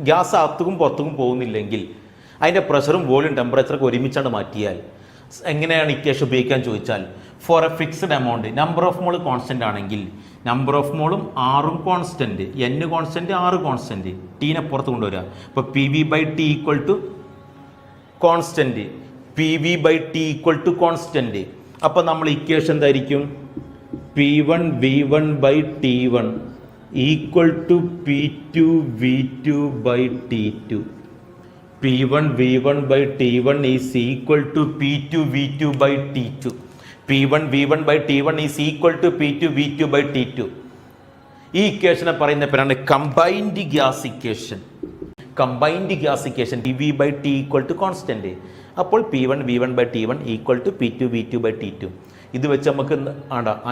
ഗ്യാസ് അകത്തും പുറത്തും പോകുന്നില്ലെങ്കിൽ അതിൻ്റെ പ്രഷറും വോളിയം ടെമ്പറേച്ചറൊക്കെ ഒരുമിച്ചാണ് മാറ്റിയാൽ എങ്ങനെയാണ് ഇക്വേഷൻ ഉപയോഗിക്കാൻ ചോദിച്ചാൽ, for a fixed amount number of mole constant ആണെങ്കിൽ നമ്പർ ഓഫ് മോളും ആറും കോൺസ്റ്റൻറ്റ്, N കോൺസ്റ്റൻറ്റ്, ആറ് കോൺസ്റ്റൻറ്റ്, ടീനെ പുറത്ത് കൊണ്ടുവരിക. ഇപ്പോൾ P V by T equal to constant, P V by T equal to constant. അപ്പോൾ നമ്മൾ ഇക്വേഷൻ എന്തായിരിക്കും? P1 V1 by T1 equal to P2 V2 by T2. P1 V1 by T1 is equal to P2 V2 by T2. P1 V1 by T1 is equal to P2 V2 by T2. ഈ ഇക്വേഷനെ പറയുന്ന പേരാണ് combined gas equation. Combined gas equation P V by T equal to constant. അപ്പോൾ P1 V1 by T1 equal to P2 V2 by T2. ഇത് വെച്ച് നമുക്ക്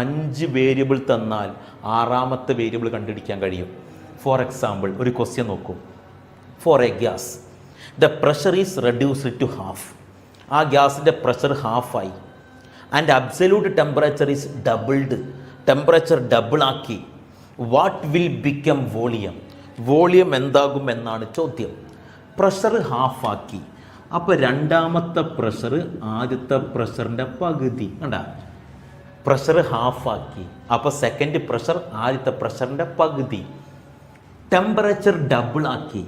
5 variable തന്നാൽ 6ാമത്തെ variable കണ്ടുപിടിക്കാൻ കഴിയും. ഫോർ എക്സാമ്പിൾ ഒരു ക്വസ്റ്റ്യൻ നോക്കൂ. For a gas the pressure is reduced to half. ആ ഗ്യാസിൻ്റെ പ്രഷർ ഹാഫായി. And absolute temperature is doubled. Temperature ഡബിളാക്കി. What will become volume? Volume എന്താകും എന്നാണ് ചോദ്യം. പ്രഷർ ഹാഫാക്കി. അപ്പോൾ 2ാമത്തെ പ്രഷർ ആദ്യത്തെ പ്രഷറിൻ്റെ പകുതി. കണ്ട, പ്രഷർ ഹാഫാക്കി. അപ്പോൾ സെക്കൻഡ് പ്രഷർ ആദ്യത്തെ പ്രഷറിൻ്റെ പകുതി. ടെമ്പറേച്ചർ ഡബിളാക്കി.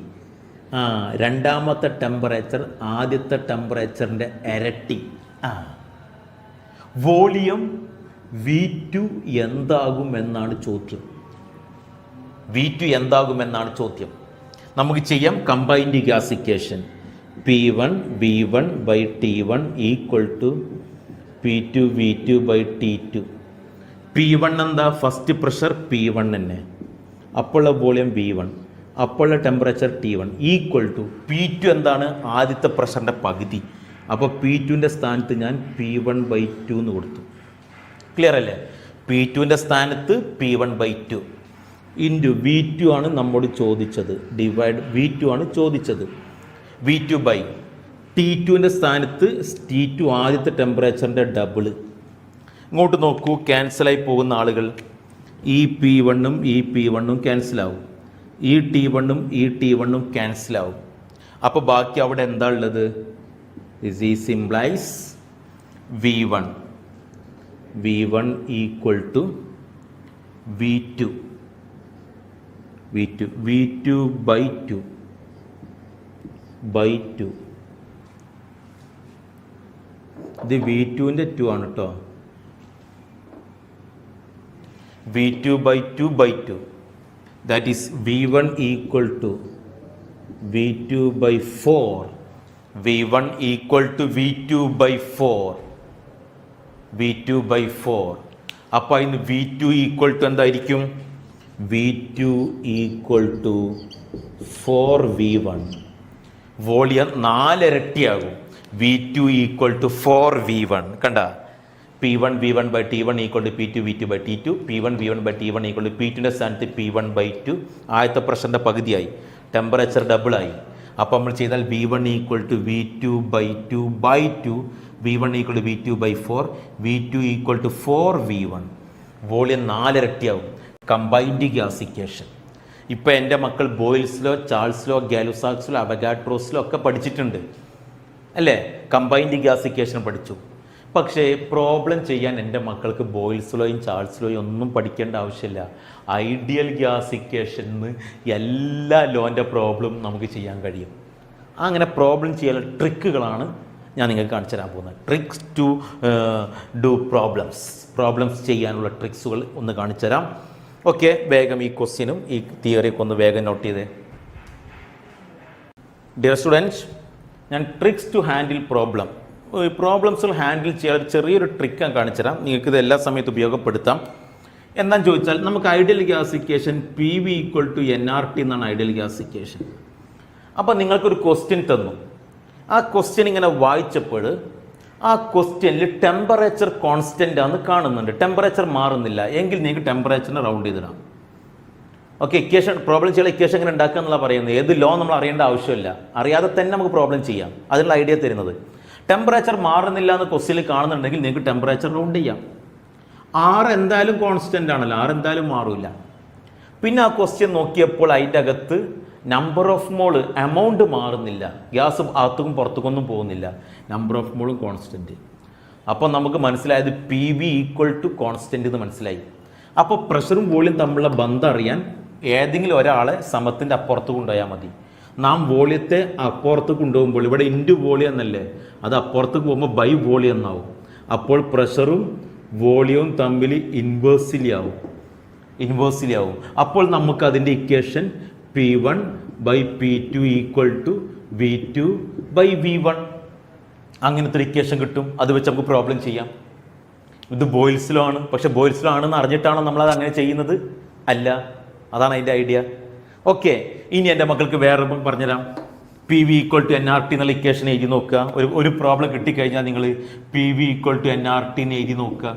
2ാമത്തെ ടെമ്പറേച്ചർ ആദ്യത്തെ ടെമ്പറേച്ചറിൻ്റെ ഇരട്ടി. വോളിയം V2 എന്താകുമെന്നാണ് ചോദ്യം. V2 എന്താകുമെന്നാണ് ചോദ്യം. നമുക്ക് ചെയ്യാം combined gas equation. P1 V1 by T1 equal to P2 V2 by T2. P1 എന്താ? ഫസ്റ്റ് പ്രഷർ P1 തന്നെ, അപ്പോഴുള്ള വോളിയം V1, അപ്പോഴുള്ള temperature T1 equal to P2 എന്താണ്? ആദ്യത്തെ പ്രഷറിൻ്റെ പകുതി. അപ്പോൾ P2ൻ്റെ സ്ഥാനത്ത് ഞാൻ P1 by 2 എന്ന് കൊടുത്തു. ക്ലിയർ അല്ലേ? P2ൻ്റെ സ്ഥാനത്ത് P1 by 2 ഇൻറ്റു V2 ആണ് നമ്മോട് ചോദിച്ചത്, ഡിവൈഡ് V2 ആണ് ചോദിച്ചത്. V2 ബൈ T2ൻ്റെ സ്ഥാനത്ത് T2 ആദ്യത്തെ ടെമ്പറേച്ചറിൻ്റെ ഡബിള്. ഇങ്ങോട്ട് നോക്കൂ, ക്യാൻസലായി പോകുന്ന ആളുകൾ. ഈ P1ഉം ഈ P1ഉം ക്യാൻസലാവും, ഈ T1ഉം ഈ T1ഉം ക്യാൻസലാവും. അപ്പോൾ ബാക്കി അവിടെ എന്താ ഉള്ളത്? This implies V1 equal to V2 by 2 by 2. ഇത് V2ൻ്റെ 2 ആണ് കേട്ടോ. V2 by 2 by 2. That is V1 equal to V2 by 4. V1 equal to V2 by 4. V2 by 4. അപ്പോൾ ഇന്ന് V2 equal to എന്തായിരിക്കും? V2 equal to 4V1. Volume 4 ഇരട്ടിയാകും. V2 equal to 4V1. കണ്ട, P1 V1 by T1 equal to P2 V2 by T2. P1 V1 by T1 equal to P2ൻ്റെ സ്ഥാനത്ത് P1 by 2. ആദ്യത്തെ പ്രഷറിൻ്റെ പകുതിയായി, temperature ഡബിളായി. അപ്പോൾ നമ്മൾ ചെയ്താൽ V1 equal to V2 by 2 by 2. V1 equal to V2 by 4. V2 equal to 4V1. Volume 4 ഇരട്ടിയാകും. Combined gas equation. ഇപ്പോൾ എൻ്റെ മക്കൾ ബോയിൽസിലോ ചാൾസിലോ ഗാലുസാക്സിലോ അവഗാഡ്രോസിലോ ഒക്കെ പഠിച്ചിട്ടുണ്ട് അല്ലേ? കമ്പൈൻഡ് ഗ്യാസ് ഇക്വേഷൻ പഠിച്ചു. പക്ഷേ പ്രോബ്ലം ചെയ്യാൻ എൻ്റെ മക്കൾക്ക് ബോയിൽസിലോയും ചാൾസിലോയും ഒന്നും പഠിക്കേണ്ട ആവശ്യമില്ല. ഐഡിയൽ ഗ്യാസ് ഇക്വേഷന് എല്ലാ ലോൻ്റെ പ്രോബ്ലം നമുക്ക് ചെയ്യാൻ കഴിയും. അങ്ങനെ പ്രോബ്ലം ചെയ്യാനുള്ള ട്രിക്കുകളാണ് ഞാൻ നിങ്ങൾക്ക് കാണിച്ചു തരാൻ പോകുന്നത്. ട്രിക്സ് ടു ഡു പ്രോബ്ലംസ് ചെയ്യാനുള്ള ട്രിക്സുകൾ ഒന്ന് കാണിച്ചു തരാം. ഓക്കെ, വേഗം ഈ ക്വസ്റ്റ്യനും ഈ തിയറിയൊക്കെ ഒന്ന് വേഗം നോട്ട് ചെയ്തേ. ഡിയർ സ്റ്റുഡൻസ്, ഞാൻ ട്രിക്സ് ടു ഹാൻഡിൽ പ്രോബ്ലംസുകൾ ഹാൻഡിൽ ചെയ്യാൻ ചെറിയൊരു ട്രിക്ക് ഞാൻ കാണിച്ചു തരാം. നിങ്ങൾക്കിത് എല്ലാ സമയത്തും ഉപയോഗപ്പെടുത്താം. എന്താണെന്ന് ചോദിച്ചാൽ, നമുക്ക് ideal gas equation PV equal to NRT എന്നാണ് ഐഡിയൽ ഗ്യാസ് ഇക്വേഷൻ. അപ്പോൾ നിങ്ങൾക്കൊരു ക്വസ്റ്റ്യൻ തന്നു. ആ ക്വസ്റ്റ്യൻ ഇങ്ങനെ വായിച്ചപ്പോൾ ആ ക്വസ്റ്റ്യനിൽ ടെമ്പറേച്ചർ കോൺസ്റ്റൻ്റ് ആണെന്ന് കാണുന്നുണ്ട്, ടെമ്പറേച്ചർ മാറുന്നില്ല എങ്കിൽ നിങ്ങൾക്ക് ടെമ്പറേച്ചറിനെ റൗണ്ട് ചെയ്തിടാം. ഓക്കെ, ഇക്വേഷൻ പ്രോബ്ലം ചെയ്യാൻ ഇക്വേഷൻ എങ്ങനെ ഉണ്ടാക്കുക എന്നുള്ള പറയുന്നത്. ഏത് ലോ നമ്മൾ അറിയേണ്ട ആവശ്യമില്ല, അറിയാതെ തന്നെ നമുക്ക് പ്രോബ്ലം ചെയ്യാം. അതിനുള്ള ഐഡിയ തരുന്നത് ടെമ്പറേച്ചർ മാറുന്നില്ല എന്ന് ക്വസ്റ്റ്യനിൽ കാണുന്നുണ്ടെങ്കിൽ നിങ്ങൾക്ക് ടെമ്പറേച്ചർ റൗണ്ട് ചെയ്യാം. R എന്തായാലും കോൺസ്റ്റൻ്റ് ആണല്ലോ, R എന്തായാലും മാറില്ല. പിന്നെ ആ ക്വസ്റ്റ്യൻ നോക്കിയപ്പോൾ അതിൻ്റെ അകത്ത് നമ്പർ ഓഫ് മോള് എമൗണ്ട് മാറുന്നില്ല, ഗ്യാസ് അകത്തും പുറത്തേക്കൊന്നും പോകുന്നില്ല, നമ്പർ ഓഫ് മോളും കോൺസ്റ്റൻറ്റ്. അപ്പോൾ നമുക്ക് മനസ്സിലായത് PV ഈക്വൽ ടു കോൺസ്റ്റൻ്റ് എന്ന് മനസ്സിലായി. അപ്പോൾ പ്രഷറും വോളിയം തമ്മിലുള്ള ബന്ധം അറിയാൻ ഏതെങ്കിലും ഒരാളെ സമത്തിൻ്റെ അപ്പുറത്ത് കൊണ്ടുപോയാൽ മതി. നാം വോളിയത്തെ അപ്പുറത്ത് കൊണ്ടുപോകുമ്പോൾ ഇവിടെ ഇൻറ്റു വോളിയം എന്നല്ലേ, അത് അപ്പുറത്തേക്ക് പോകുമ്പോൾ ബൈ വോളിയം എന്നാവും. അപ്പോൾ പ്രഷറും വോളിയവും തമ്മിൽ ഇൻവേഴ്സിലി ആവും. അപ്പോൾ നമുക്ക് അതിൻ്റെ equation P1 by P2 equal to V2 by V1 അങ്ങനത്തെ ഒരു ഇക്വേഷൻ കിട്ടും. അത് വെച്ച് നമുക്ക് പ്രോബ്ലം ചെയ്യാം. ഇത് ബോയിൽസ് ലോ ആണ്, പക്ഷെ ബോയിൽസ് ലോ ആണെന്ന് അറിഞ്ഞിട്ടാണോ നമ്മളത് അങ്ങനെ ചെയ്യുന്നത്? അല്ല, അതാണ് അതിൻ്റെ ഐഡിയ. ഓക്കെ, ഇനി എൻ്റെ മക്കൾക്ക് വേറെ പറഞ്ഞുതരാം. PV ഈക്വൽ ടു NRT എന്നുള്ള ഇക്വേഷൻ എഴുതി നോക്കുക. ഒരു പ്രോബ്ലം കിട്ടിക്കഴിഞ്ഞാൽ നിങ്ങൾ PV ഈക്വൽ ടു NRT എന്ന് എഴുതി നോക്കുക.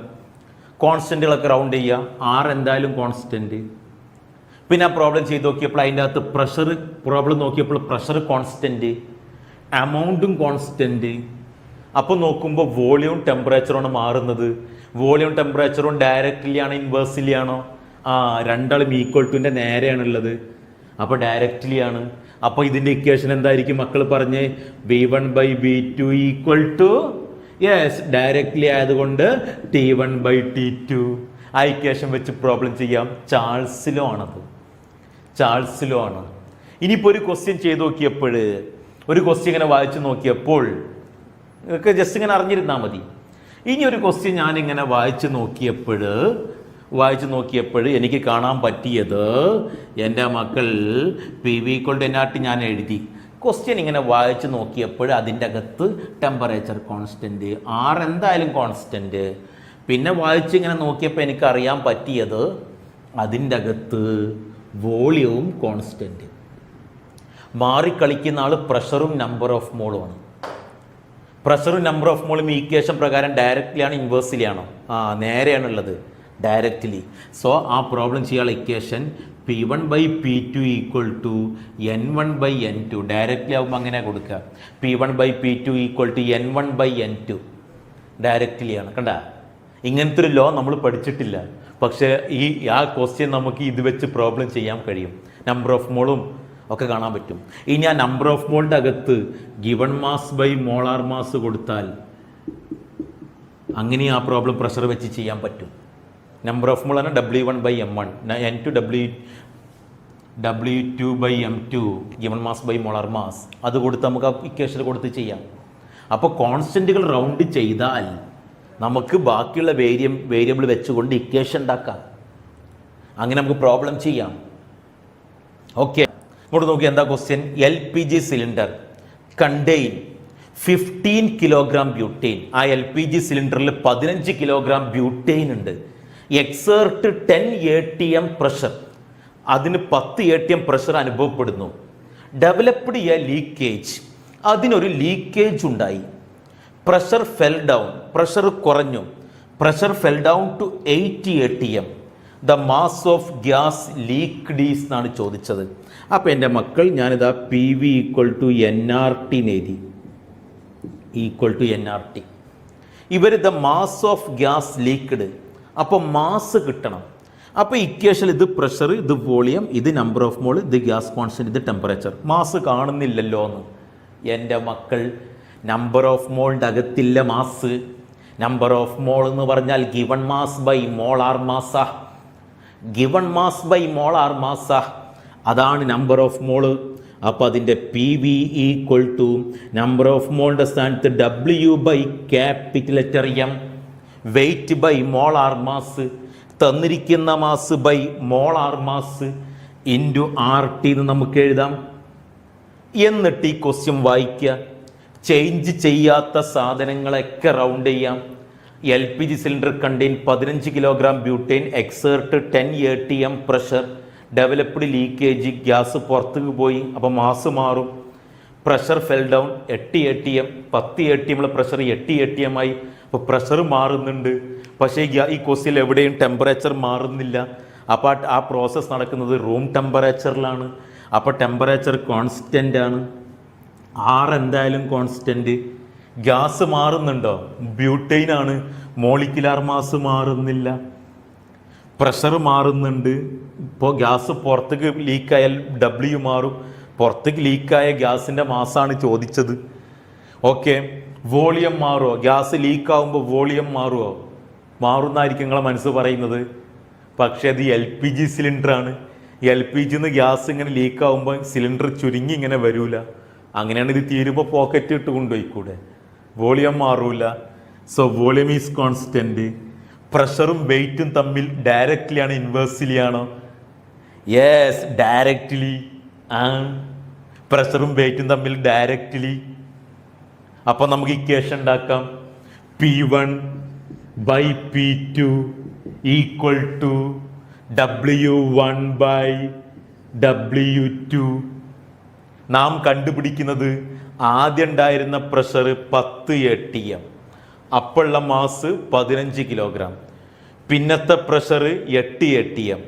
കോൺസ്റ്റൻറ്റുകളൊക്കെ റൗണ്ട് ചെയ്യുക. R എന്തായാലും കോൺസ്റ്റൻറ്റ്. പിന്നെ ആ പ്രോബ്ലം ചെയ്ത് നോക്കിയപ്പോൾ അതിൻ്റെ അകത്ത് പ്രോബ്ലം നോക്കിയപ്പോൾ പ്രഷർ കോൺസ്റ്റൻറ്റ്, എമൗണ്ടും കോൺസ്റ്റൻറ്റ്. അപ്പോൾ നോക്കുമ്പോൾ വോളിയവും ടെമ്പറേച്ചറുമാണ് മാറുന്നത്. വോളിയം ടെമ്പറേച്ചറും ഡയറക്റ്റ്ലി ആണോ ഇൻവേഴ്സിലി ആണോ? രണ്ടാളും ഈക്വൽ ടുവിൻ്റെ നേരെയാണുള്ളത്, അപ്പോൾ ഡയറക്റ്റ്ലി ആണ്. അപ്പോൾ ഇതിൻ്റെ ഇക്വേഷൻ എന്തായിരിക്കും മക്കൾ പറഞ്ഞ്? V1 by V2 equal to, yes, directly ആയതുകൊണ്ട് T1 ബൈ T2. ആ ഇക്വേഷൻ വെച്ച് പ്രോബ്ലം ചെയ്യാം. ചാൾസ് ലോ ആണ്. ഇനിയിപ്പോൾ ഒരു ക്വസ്റ്റ്യൻ ചെയ്ത് നോക്കിയപ്പോൾ, ഒരു ക്വസ്റ്റ്യൻ ഇങ്ങനെ വായിച്ചു നോക്കിയപ്പോൾ നിങ്ങൾക്ക് ജസ്റ്റ് ഇങ്ങനെ അറിഞ്ഞിരുന്നാൽ മതി. ഇനി ഒരു ക്വസ്റ്റ്യൻ ഞാനിങ്ങനെ വായിച്ചു നോക്കിയപ്പോൾ എനിക്ക് കാണാൻ പറ്റിയത്, എൻ്റെ മക്കൾ PV ഈക്വൽ ടു NRT ഞാൻ എഴുതി. ക്വസ്റ്റ്യൻ ഇങ്ങനെ വായിച്ചു നോക്കിയപ്പോൾ അതിൻ്റെ അകത്ത് ടെമ്പറേച്ചർ കോൺസ്റ്റൻറ്റ്, R എന്തായാലും കോൺസ്റ്റൻറ്റ്. പിന്നെ വായിച്ചിങ്ങനെ നോക്കിയപ്പോൾ എനിക്ക് അറിയാൻ പറ്റിയത് അതിൻ്റെ അകത്ത് വോളിയവും കോൺസ്റ്റൻറ്റ്. മാറിക്കളിക്കുന്ന ആൾ പ്രഷറും നമ്പർ ഓഫ് മോളുമാണ്. പ്രഷറും നമ്പർ ഓഫ് മോളും ഈക്വേഷൻ പ്രകാരം ഡയറക്റ്റ്ലി ആണോ ഇൻവേഴ്സിലി ആണോ? നേരെയാണുള്ളത്, ഡയറക്റ്റ്ലി. സോ ആ പ്രോബ്ലം ചെയ്യാനുള്ള equation P1 by P2 equal to N1 by N2. Directly ആകുമ്പോൾ അങ്ങനെ കൊടുക്കുക. P1 by P2 equal to N1 by N2. Directly ആണ്. കണ്ട, ഇങ്ങനത്തെ ഒരു ലോ നമ്മൾ പഠിച്ചിട്ടില്ല, പക്ഷേ ആ ക്വസ്റ്റ്യൻ നമുക്ക് ഇത് വെച്ച് പ്രോബ്ലം ചെയ്യാൻ കഴിയും. നമ്പർ ഓഫ് മോളും ഒക്കെ കാണാൻ പറ്റും. ഇനി ആ നമ്പർ ഓഫ് മോളിൻ്റെ അകത്ത് given mass by molar mass കൊടുത്താൽ അങ്ങനെ ആ പ്രോബ്ലം പ്രഷർ വെച്ച് ചെയ്യാൻ പറ്റും. നമ്പർ ഓഫ് മോൾ ആണ് W1 by M1, N2 W2 by M2, given mass by molar mass. അത് കൊടുത്ത് നമുക്ക് ആ ഇക്വേഷൻ കൊടുത്ത് ചെയ്യാം. അപ്പോൾ കോൺസ്റ്റൻറ്റുകൾ റൗണ്ട് ചെയ്താൽ നമുക്ക് ബാക്കിയുള്ള വേരിയബിൾ വെച്ചുകൊണ്ട് ഇക്വേഷൻ ഉണ്ടാക്കാം. അങ്ങനെ നമുക്ക് പ്രോബ്ലം ചെയ്യാം. ഓക്കെ, ഇങ്ങോട്ട് നോക്കി എന്താ question? LPG cylinder contain 15 kilogram butane. ആ LPG സിലിണ്ടറിൽ 15 കിലോഗ്രാം ബ്യൂട്ടെയിൻ ഉണ്ട്. എക്സേർട്ട് 10 ATM പ്രഷർ, അതിന് 10 ATM പ്രഷർ അനുഭവപ്പെടുന്നു. ഡെവലപ്ഡ് എ ലീക്കേജ്, അതിനൊരു ലീക്കേജ് ഉണ്ടായി. പ്രഷർ ഫെൽ ഡൗൺ, പ്രഷർ കുറഞ്ഞു. Pressure fell down to 80 ATM. The mass of gas leaked is എന്നാണ് ചോദിച്ചത്. അപ്പോൾ എൻ്റെ മക്കൾ ഞാനിതാ PV ഈക്വൽ ടു NRT എഴുതി. Equal to NRT. ഇവർ the mass of gas leaked, അപ്പോൾ മാസ് കിട്ടണം. അപ്പോൾ ഇക്വേഷൻ ഇത് പ്രഷർ, ഇത് വോളിയം, ഇത് നമ്പർ ഓഫ് മോൾ, ഇത് ഗ്യാസ് കോൺസ്റ്റൻറ്റ്, ഇത് ടെമ്പറേച്ചർ. മാസ് കാണുന്നില്ലല്ലോ എന്ന്. എൻ്റെ മക്കൾ, നമ്പർ ഓഫ് മോളിൻ്റെ അകത്തില്ല മാസ്. നമ്പർ ഓഫ് മോൾ എന്ന് പറഞ്ഞാൽ given mass by molar mass. Given mass by molar mass, അതാണ് നമ്പർ ഓഫ് മോള്. അപ്പോൾ അതിൻ്റെ PV equal to number of മോളിൻ്റെ സ്ഥാനത്ത് W by capital letter M, weight by molar mass, തന്നിരിക്കുന്ന mass by molar mass into RT എന്ന് നമുക്ക് എഴുതാം. എന്നിട്ട് ഈ ക്വസ്റ്റ്യൻ വായിക്കുക. ചേഞ്ച് ചെയ്യാത്ത സാധനങ്ങളൊക്കെ റൗണ്ട് ചെയ്യാം. LPG cylinder contain 15 kilogram butane, exert 10 ATM pressure, developed leakage, gas പുറത്തേക്ക് പോയി, അപ്പോൾ മാസ് മാറും. Pressure fell down 8 ATM 10 ATM pressure 8 ATM ആയി. അപ്പോൾ പ്രഷർ മാറുന്നുണ്ട്, പക്ഷേ ഈ ക്വസ്റ്റ്യൻ എവിടെയും ടെമ്പറേച്ചർ മാറുന്നില്ല. അപ്പോൾ ആ പ്രോസസ്സ് നടക്കുന്നത് റൂം ടെമ്പറേച്ചറിലാണ്. അപ്പോൾ ടെമ്പറേച്ചർ കോൺസ്റ്റൻ്റ് ആണ്, R എന്തായാലും കോൺസ്റ്റൻറ്റ്. ഗ്യാസ് മാറുന്നുണ്ടോ? ബ്യൂട്ടൈനാണ്, മോളിക്കുലാർ മാസ് മാറുന്നില്ല. പ്രഷർ മാറുന്നുണ്ട്. ഇപ്പോൾ ഗ്യാസ് പുറത്തേക്ക് ലീക്കായാൽ W മാറും. പുറത്തേക്ക് ലീക്കായ ഗ്യാസിൻ്റെ മാസാണ് ചോദിച്ചത്. ഓക്കെ, വോളിയം മാറുമോ? ഗ്യാസ് ലീക്കാവുമ്പോൾ വോളിയം മാറുമോ? മാറുന്നായിരിക്കും നിങ്ങളെ മനസ്സ് പറയുന്നത്. പക്ഷേ അത് LPG സിലിണ്ടറാണ്. LPGന്ന് ഗ്യാസ് ഇങ്ങനെ ലീക്കാവുമ്പോൾ സിലിണ്ടർ ചുരുങ്ങി ഇങ്ങനെ വരൂല. അങ്ങനെയാണ് ഇത് തീരുമ്പോൾ പോക്കറ്റ് ഇട്ട് കൊണ്ടുപോയിക്കൂടെ. വോളിയം മാറൂല. So volume is constant. പ്രഷറും വെയിറ്റും തമ്മിൽ ഡയറക്റ്റ്ലി ആണോ ഇൻവേഴ്സ്ലി ആണോ? Yes, directly. പ്രഷറും വെയിറ്റും തമ്മിൽ ഡയറക്റ്റ്ലി. അപ്പോൾ നമുക്ക് ഇക്വേഷൻ ഉണ്ടാക്കാം. P1/P2 equal to W1/W2. നാം കണ്ടുപിടിക്കുന്നത് ആദ്യം ഉണ്ടായിരുന്ന പ്രഷർ 10 ATM, അപ്പോഴുള്ള മാസ് 15 കിലോഗ്രാം. പിന്നത്തെ പ്രഷർ 8 ATM,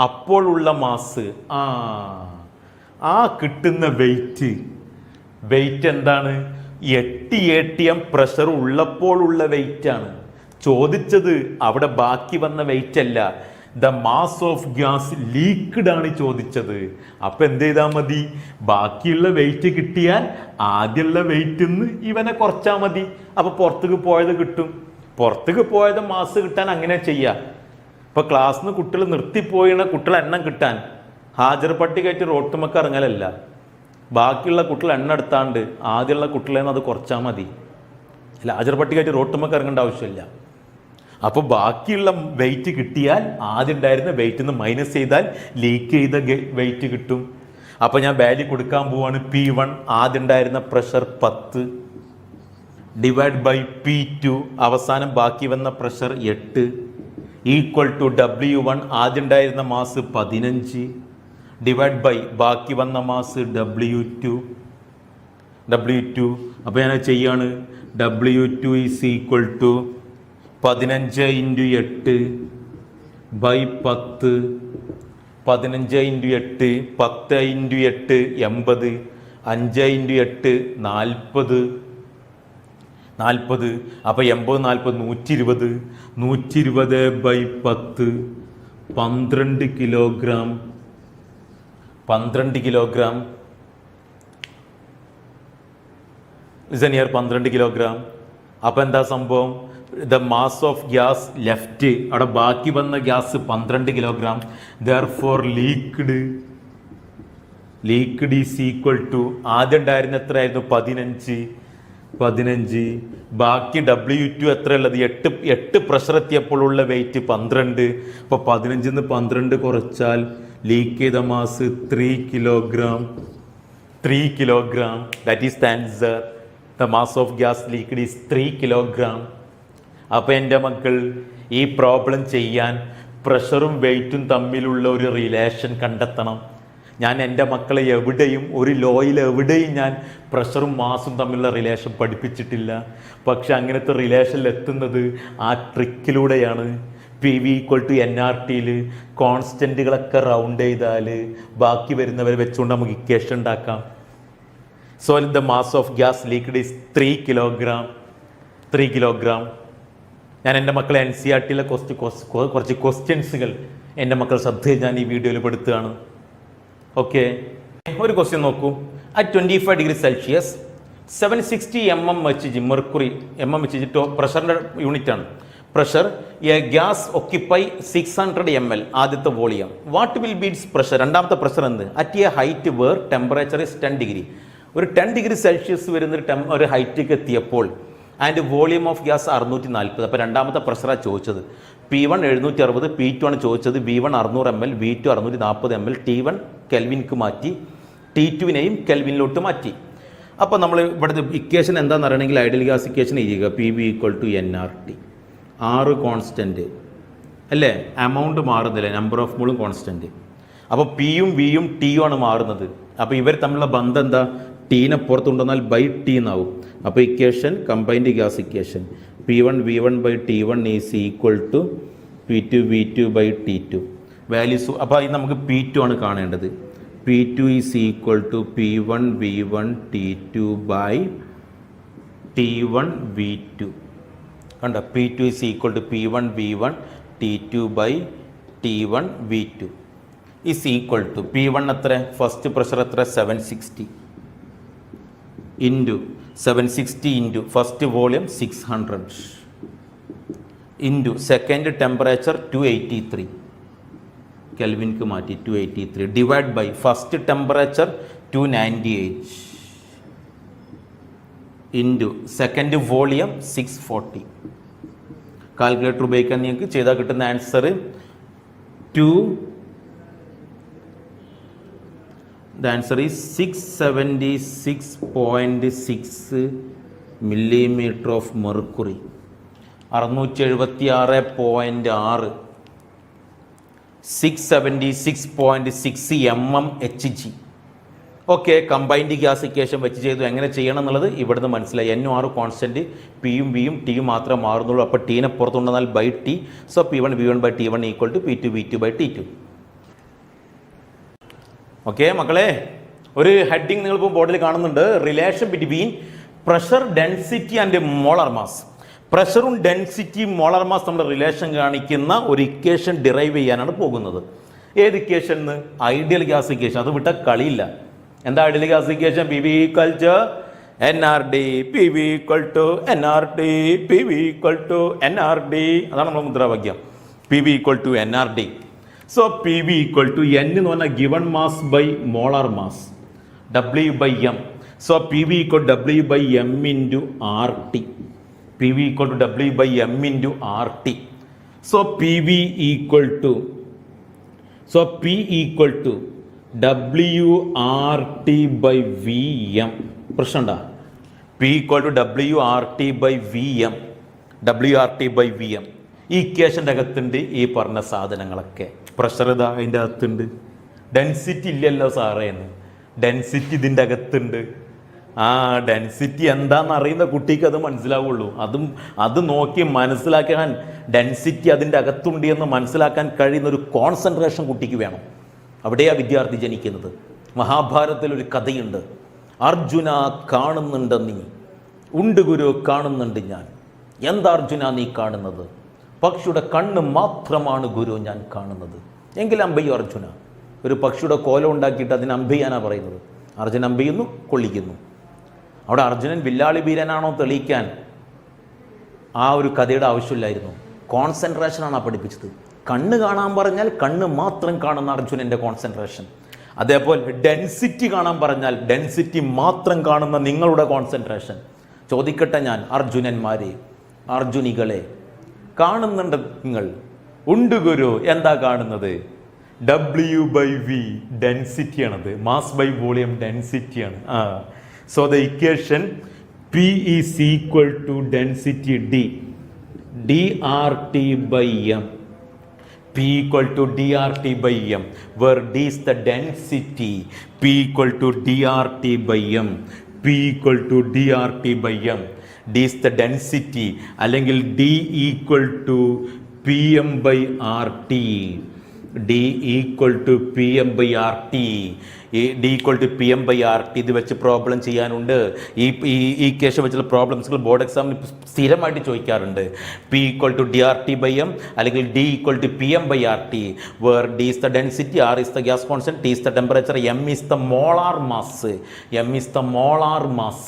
അപ്പോൾ ഉള്ള മാസ് ആ കിട്ടുന്ന വെയിറ്റ് എന്താണ്? 8 ATM പ്രഷർ ഉള്ളപ്പോൾ ഉള്ള വെയിറ്റ് ആണ് ചോദിച്ചത്. അവിടെ ബാക്കി വന്ന വെയിറ്റ് അല്ല, the mass of gas leaked ആണ് ചോദിച്ചത്. അപ്പം എന്ത് ചെയ്താൽ മതി? ബാക്കിയുള്ള വെയിറ്റ് കിട്ടിയാൽ ആദ്യമുള്ള വെയിറ്റിൽ നിന്ന് ഇവനെ കുറച്ചാൽ മതി. അപ്പോൾ പുറത്തേക്ക് പോയത് കിട്ടും. പുറത്തേക്ക് പോയത് മാസ് കിട്ടാൻ അങ്ങനെ ചെയ്യാം. ഇപ്പോൾ ക്ലാസ്സിൽ നിന്ന് കുട്ടികൾ നിർത്തിപ്പോയിണ കുട്ടികളെ എണ്ണം കിട്ടാൻ ഹാജർ പട്ടികയായിട്ട് റോട്ടുമൊക്കെ ഇറങ്ങലല്ല. ബാക്കിയുള്ള കുട്ടികൾ എണ്ണം എടുത്താണ്ട് ആദ്യമുള്ള കുട്ടികളെന്ന് അത് കുറച്ചാൽ മതി. അല്ല, ഹാജർ പട്ടികയായിട്ട് റോട്ടുമൊക്കെ ഇറങ്ങേണ്ട ആവശ്യമില്ല. അപ്പോൾ ബാക്കിയുള്ള വെയിറ്റ് കിട്ടിയാൽ ആദ്യം ഉണ്ടായിരുന്ന വെയിറ്റിൽ നിന്ന് മൈനസ് ചെയ്താൽ ലീക്ക് ചെയ്ത വെയിറ്റ് കിട്ടും. അപ്പോൾ ഞാൻ വാല്യൂ കൊടുക്കാൻ പോവാണ്. P1 ആദ്യം ഉണ്ടായിരുന്ന പ്രഷർ 10 ഡിവൈഡ് ബൈ P2 അവസാനം ബാക്കി വന്ന പ്രഷർ 8 ഈക്വൽ ടു W1 ആദ്യം ഉണ്ടായിരുന്ന മാസ് 15 ഡിവൈഡ് ബൈ ബാക്കി വന്ന മാസ് W2. അപ്പോൾ ഞാൻ ചെയ്യാണ്. W2 is equal to 15 × 8 by 10. 15 × 8 10 × 8 80. 5 × 8 40. അപ്പോൾ 80 40 120. 120 by 10 12 kilogram. 12 kilogram. Listen here, 12 kilogram. അപ്പോൾ എന്താ സംഭവം? The mass of gas left, അവിടെ ബാക്കി വന്ന gas 12 kilogram. Therefore leaked is equal to ആദ്യം ഉണ്ടായിരുന്ന എത്രയായിരുന്നു? 15. ബാക്കി W2 എത്രയുള്ളത്? 8 പ്രഷർ എത്തിയപ്പോൾ ഉള്ള വെയിറ്റ് 12. അപ്പോൾ 15 12 കുറച്ചാൽ ലീക്ക് ചെയ്ത mass 3 kilogram. That is the answer. The mass of gas leaked is 3 kilogram. അപ്പോൾ എൻ്റെ മക്കൾ, ഈ പ്രോബ്ലം ചെയ്യാൻ പ്രഷറും വെയിറ്റും തമ്മിലുള്ള ഒരു റിലേഷൻ കണ്ടെത്തണം. ഞാൻ എൻ്റെ മക്കളെ എവിടെയും ഒരു ലോയിൽ എവിടെയും ഞാൻ പ്രഷറും മാസും തമ്മിലുള്ള റിലേഷൻ പഠിപ്പിച്ചിട്ടില്ല. പക്ഷെ അങ്ങനത്തെ റിലേഷനിൽ എത്തുന്നത് ആ ട്രിക്കിലൂടെയാണ്. PV = NRTയിൽ കോൺസ്റ്റൻറ്റുകളൊക്കെ റൗണ്ട് ചെയ്താൽ ബാക്കി വരുന്നവരെ വെച്ചുകൊണ്ട് നമുക്ക് ഇക്വേഷൻ ഉണ്ടാക്കാം. So the mass of gas leaked is 3 kilogram. ഞാൻ എൻ്റെ മക്കളെ NCERTയിലെ കുറച്ച് ക്വസ്റ്റ്യൻസുകൾ എൻ്റെ മക്കൾ ശ്രദ്ധയിൽ ഞാൻ ഈ വീഡിയോയിൽ പെടുത്തുകയാണ്. ഓക്കെ, ഒരു ക്വസ്റ്റ്യൻ നോക്കൂ. At 25 degree Celsius 760 mmHg mercury. mmHg പ്രഷറിൻ്റെ യൂണിറ്റാണ്. Pressure a gas occupy 600 ml. ആദ്യത്തെ volume. What will be its pressure? രണ്ടാമത്തെ പ്രഷർ എന്ത്? At a height where temperature is 10 degree. ഒരു 10 ഡിഗ്രി സെൽഷ്യസ് വരുന്ന ഒരു ഹൈറ്റിലേക്ക് എത്തിയപ്പോൾ ആൻഡ് വോളിയം ഓഫ് ഗ്യാസ് 640. അപ്പോൾ രണ്ടാമത്തെ പ്രഷറാണ് ചോദിച്ചത്. P1 760, P2 ആണ് ചോദിച്ചത്. V1 600 ml, V2 640 ml. T1 കെൽവിൻക്ക് മാറ്റി, T2വിനെയും കെൽവിനിലോട്ട് മാറ്റി. അപ്പോൾ നമ്മൾ ഇവിടുത്തെ ഇക്വേഷൻ എന്താണെന്ന് അറിയണമെങ്കിൽ ഐഡിയൽ ഗ്യാസ് ഇക്വേഷൻ എഴുതുക. PV = NRT. 6 കോൺസ്റ്റൻറ്റ് അല്ലേ? എമൗണ്ട് മാറുന്നില്ല, നമ്പർ ഓഫ് മോളും കോൺസ്റ്റൻറ്റ്. അപ്പോൾ Pയും Vയും Tയും ആണ് മാറുന്നത്. അപ്പോൾ ഇവർ തമ്മിലുള്ള ബന്ധം എന്താ? ടീനെ പുറത്തുകൊണ്ടുവന്നാൽ ബൈ ടി എന്നാവും. അപ്പോൾ equation combined gas equation P1 V1 by T1 is equal to P2 V2 by T2. Values അപ്പോൾ ഇത് നമുക്ക് P2 ആണ് കാണേണ്ടത്. P2 is equal to P1 V1 T2 by T1 V2. കണ്ടോ, P2 is equal to P1 V1 T2 by T1 V2 is equal to P1 എത്ര, first pressure എത്ര 760 into 760 into first volume 600 into second temperature 283 കെൽവിൻക്ക് മാറ്റി 283 divide by first temperature 298 into second volume 640. Calculator ഉപയോഗിക്കാൻ നിങ്ങൾക്ക് ചെയ്താൽ കിട്ടുന്ന answer the answer is 676.6 millimeter of mercury. 676.6 676.6 mmHg. Okay, combined gas equation വെച്ച് ചെയ്തു. എങ്ങനെ ചെയ്യണം എന്നുള്ളത് ഇവിടുന്ന് മനസ്സിലായി. NOR കോൺസ്റ്റൻറ്റ്, പിയും ബിയും ടിയും മാത്രമേ മാറുന്നുള്ളൂ. അപ്പോൾ ടീനെ പുറത്തുകൊണ്ടുവന്നാൽ by T. So P1 V1 by T1 equal to P2 V2 by T2. Okay മക്കളെ, ഒരു ഹെഡിങ് നിങ്ങളിപ്പോൾ ബോർഡിൽ കാണുന്നുണ്ട്. Relation between pressure, density and molar mass. പ്രഷറും ഡെൻസിറ്റിയും മോളാർ മാസ് നമ്മുടെ റിലേഷൻ കാണിക്കുന്ന ഒരു ഇക്വേഷൻ ഡിറൈവ് ചെയ്യാനാണ് പോകുന്നത്. ഏത് ഇക്വേഷൻ? Ideal gas equation. അത് വിട്ട കളിയില്ല. എന്താ ideal gas equation? PV equal to NRD, PV equal to NRD, PV equal to NRD. അതാണ് നമ്മുടെ മുദ്രാവാക്യം, PV equal to NRD. So PV equal to N എന്ന് പറഞ്ഞാൽ given mass by molar mass, W by M. So PV equal W by M into RT. PV equal to W by M into RT. So PV equal to P equal to WRT by VM. പ്രശ്നമുണ്ടോ? P equal to WRT by VM, WRT by VM. ഈ ഇക്വേഷൻ്റെ അകത്തുണ്ട് ഈ പറഞ്ഞ സാധനങ്ങളൊക്കെ. Pressure ഇതാ അതിൻ്റെ അകത്തുണ്ട്. Density ഇല്ലല്ലോ സാറേ എന്ന്. ഡെൻസിറ്റി ഇതിൻ്റെ അകത്തുണ്ട്. ആ ഡെൻസിറ്റി എന്താണെന്ന് അറിയുന്ന കുട്ടിക്ക് അത് മനസ്സിലാവുള്ളൂ. അത് നോക്കി മനസ്സിലാക്കാൻ, ഡെൻസിറ്റി അതിൻ്റെ അകത്തുണ്ട് എന്ന് മനസ്സിലാക്കാൻ കഴിയുന്ന ഒരു കോൺസെൻട്രേഷൻ കുട്ടിക്ക് വേണം. അവിടെയാണ് വിദ്യാർത്ഥി ജനിക്കുന്നത്. മഹാഭാരതത്തിലൊരു കഥയുണ്ട്. അർജുന കാണുന്നുണ്ട് നീ, ഉണ്ട് ഗുരു കാണുന്നുണ്ട് ഞാൻ. എന്താ അർജുന നീ കാണുന്നത്? പക്ഷിയുടെ കണ്ണ് മാത്രമാണ് ഗുരു ഞാൻ കാണുന്നത്. എങ്കിൽ അമ്പയ്യോ അർജുന. ഒരു പക്ഷിയുടെ കോലം ഉണ്ടാക്കിയിട്ട് അതിന് അമ്പയ്യാനാണ് പറയുന്നത്. അർജുനൻ അമ്പയ്യുന്നു, കൊള്ളിക്കുന്നു. അവിടെ അർജുനൻ വില്ലാളി വീരനാണോ തെളിയിക്കാൻ ആ ഒരു കഥയുടെ ആവശ്യമില്ലായിരുന്നു. കോൺസെൻട്രേഷനാണ് പഠിപ്പിച്ചത്. കണ്ണ് കാണാൻ പറഞ്ഞാൽ കണ്ണ് മാത്രം കാണുന്ന അർജുനൻ്റെ കോൺസെൻട്രേഷൻ. അതേപോലെ ഡെൻസിറ്റി കാണാൻ പറഞ്ഞാൽ ഡെൻസിറ്റി മാത്രം കാണുന്ന നിങ്ങളുടെ കോൺസെൻട്രേഷൻ. ചോദിക്കട്ടെ ഞാൻ, അർജുനന്മാരെ, അർജുനികളെ, കാണുന്നുണ്ട് നിങ്ങൾ? ഉണ്ട് ഗുരു. എന്താ കാണുന്നത്? W by V ഡെൻസിറ്റിയാണത്. മാസ് ബൈ വോളിയം ഡെൻസിറ്റിയാണ്. So the equation P is equal to density D, DRT by M. P equal to DRT by M, where D is the density. P equal to DRT by M. P equal to DRT by M. D is the density. അല്ലെങ്കിൽ D equal to PM by RT. D equal to PM by RT. D equal to PM by RT. ഇത് വെച്ച് problem ചെയ്യാനുണ്ട്. ഈ case വെച്ചുള്ള പ്രോബ്ലംസുകൾ board എക്സാമിന് സ്ഥിരമായിട്ട് ചോദിക്കാറുണ്ട്. P equal to DRT by M അല്ലെങ്കിൽ D equal to PM by RT, where D is the density, R is the gas constant, T is the temperature, M is the molar mass. M is the molar mass.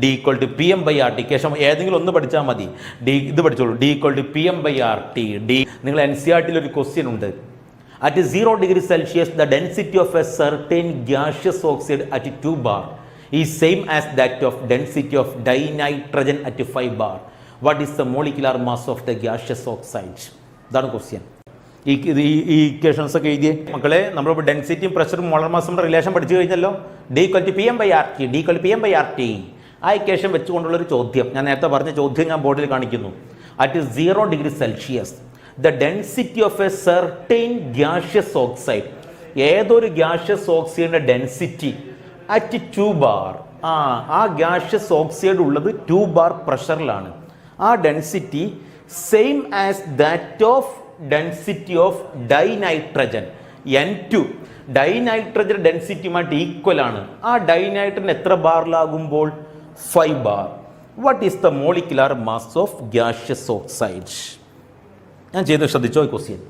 D equal to PM by RT. കേശം ഏതെങ്കിലും ഒന്ന് പഠിച്ചാൽ മതി. ഇത് പഠിച്ചോളൂ. D equal to PM by RT. നിങ്ങൾ NCERT ഒരു question ഉണ്ട്. At 0 degree Celsius, the density of a certain gaseous oxide at 2 bar is same as that of density of dinitrogen at 5 bar. What is the molecular mass of the gaseous oxide? ഇതാണ് question. ഈ equations ഒക്കെ എഴുതിയേ മക്കളെ. നമ്മളിപ്പോൾ ഡെൻസിറ്റിയും പ്രഷറും molar മാസും relation പഠിച്ചു കഴിഞ്ഞല്ലോ. D equal to PM by RT, D equal to PM by RT. ആ equation വെച്ചുകൊണ്ടുള്ളൊരു ചോദ്യം, ഞാൻ നേരത്തെ പറഞ്ഞ ചോദ്യം ഞാൻ ബോർഡിൽ കാണിക്കുന്നു. At 0 degree Celsius, the density of a certain gaseous oxide, ഏതൊരു ഗ്യാഷ്യസ് ഓക്സൈഡിൻ്റെ ഡെൻസിറ്റി അറ്റ് 2 ബാർ. ആ ഗ്യാഷ്യസ് ഓക്സൈഡ് ഉള്ളത് 2 ബാർ പ്രഷറിലാണ്. ആ density same as that of density of dinitrogen N2. Dinitrogen ഡെൻസിറ്റിയുമായിട്ട് ഈക്വൽ ആണ്. ആ ഡൈനൈട്രജൻ എത്ര ബാറിലാകുമ്പോൾ 5 bar. What is the molecular mass of gaseous oxide? ഞാൻ ചെയ്ത് ശ്രദ്ധിച്ചോ ഈ ക്വസ്റ്റ്യൻ.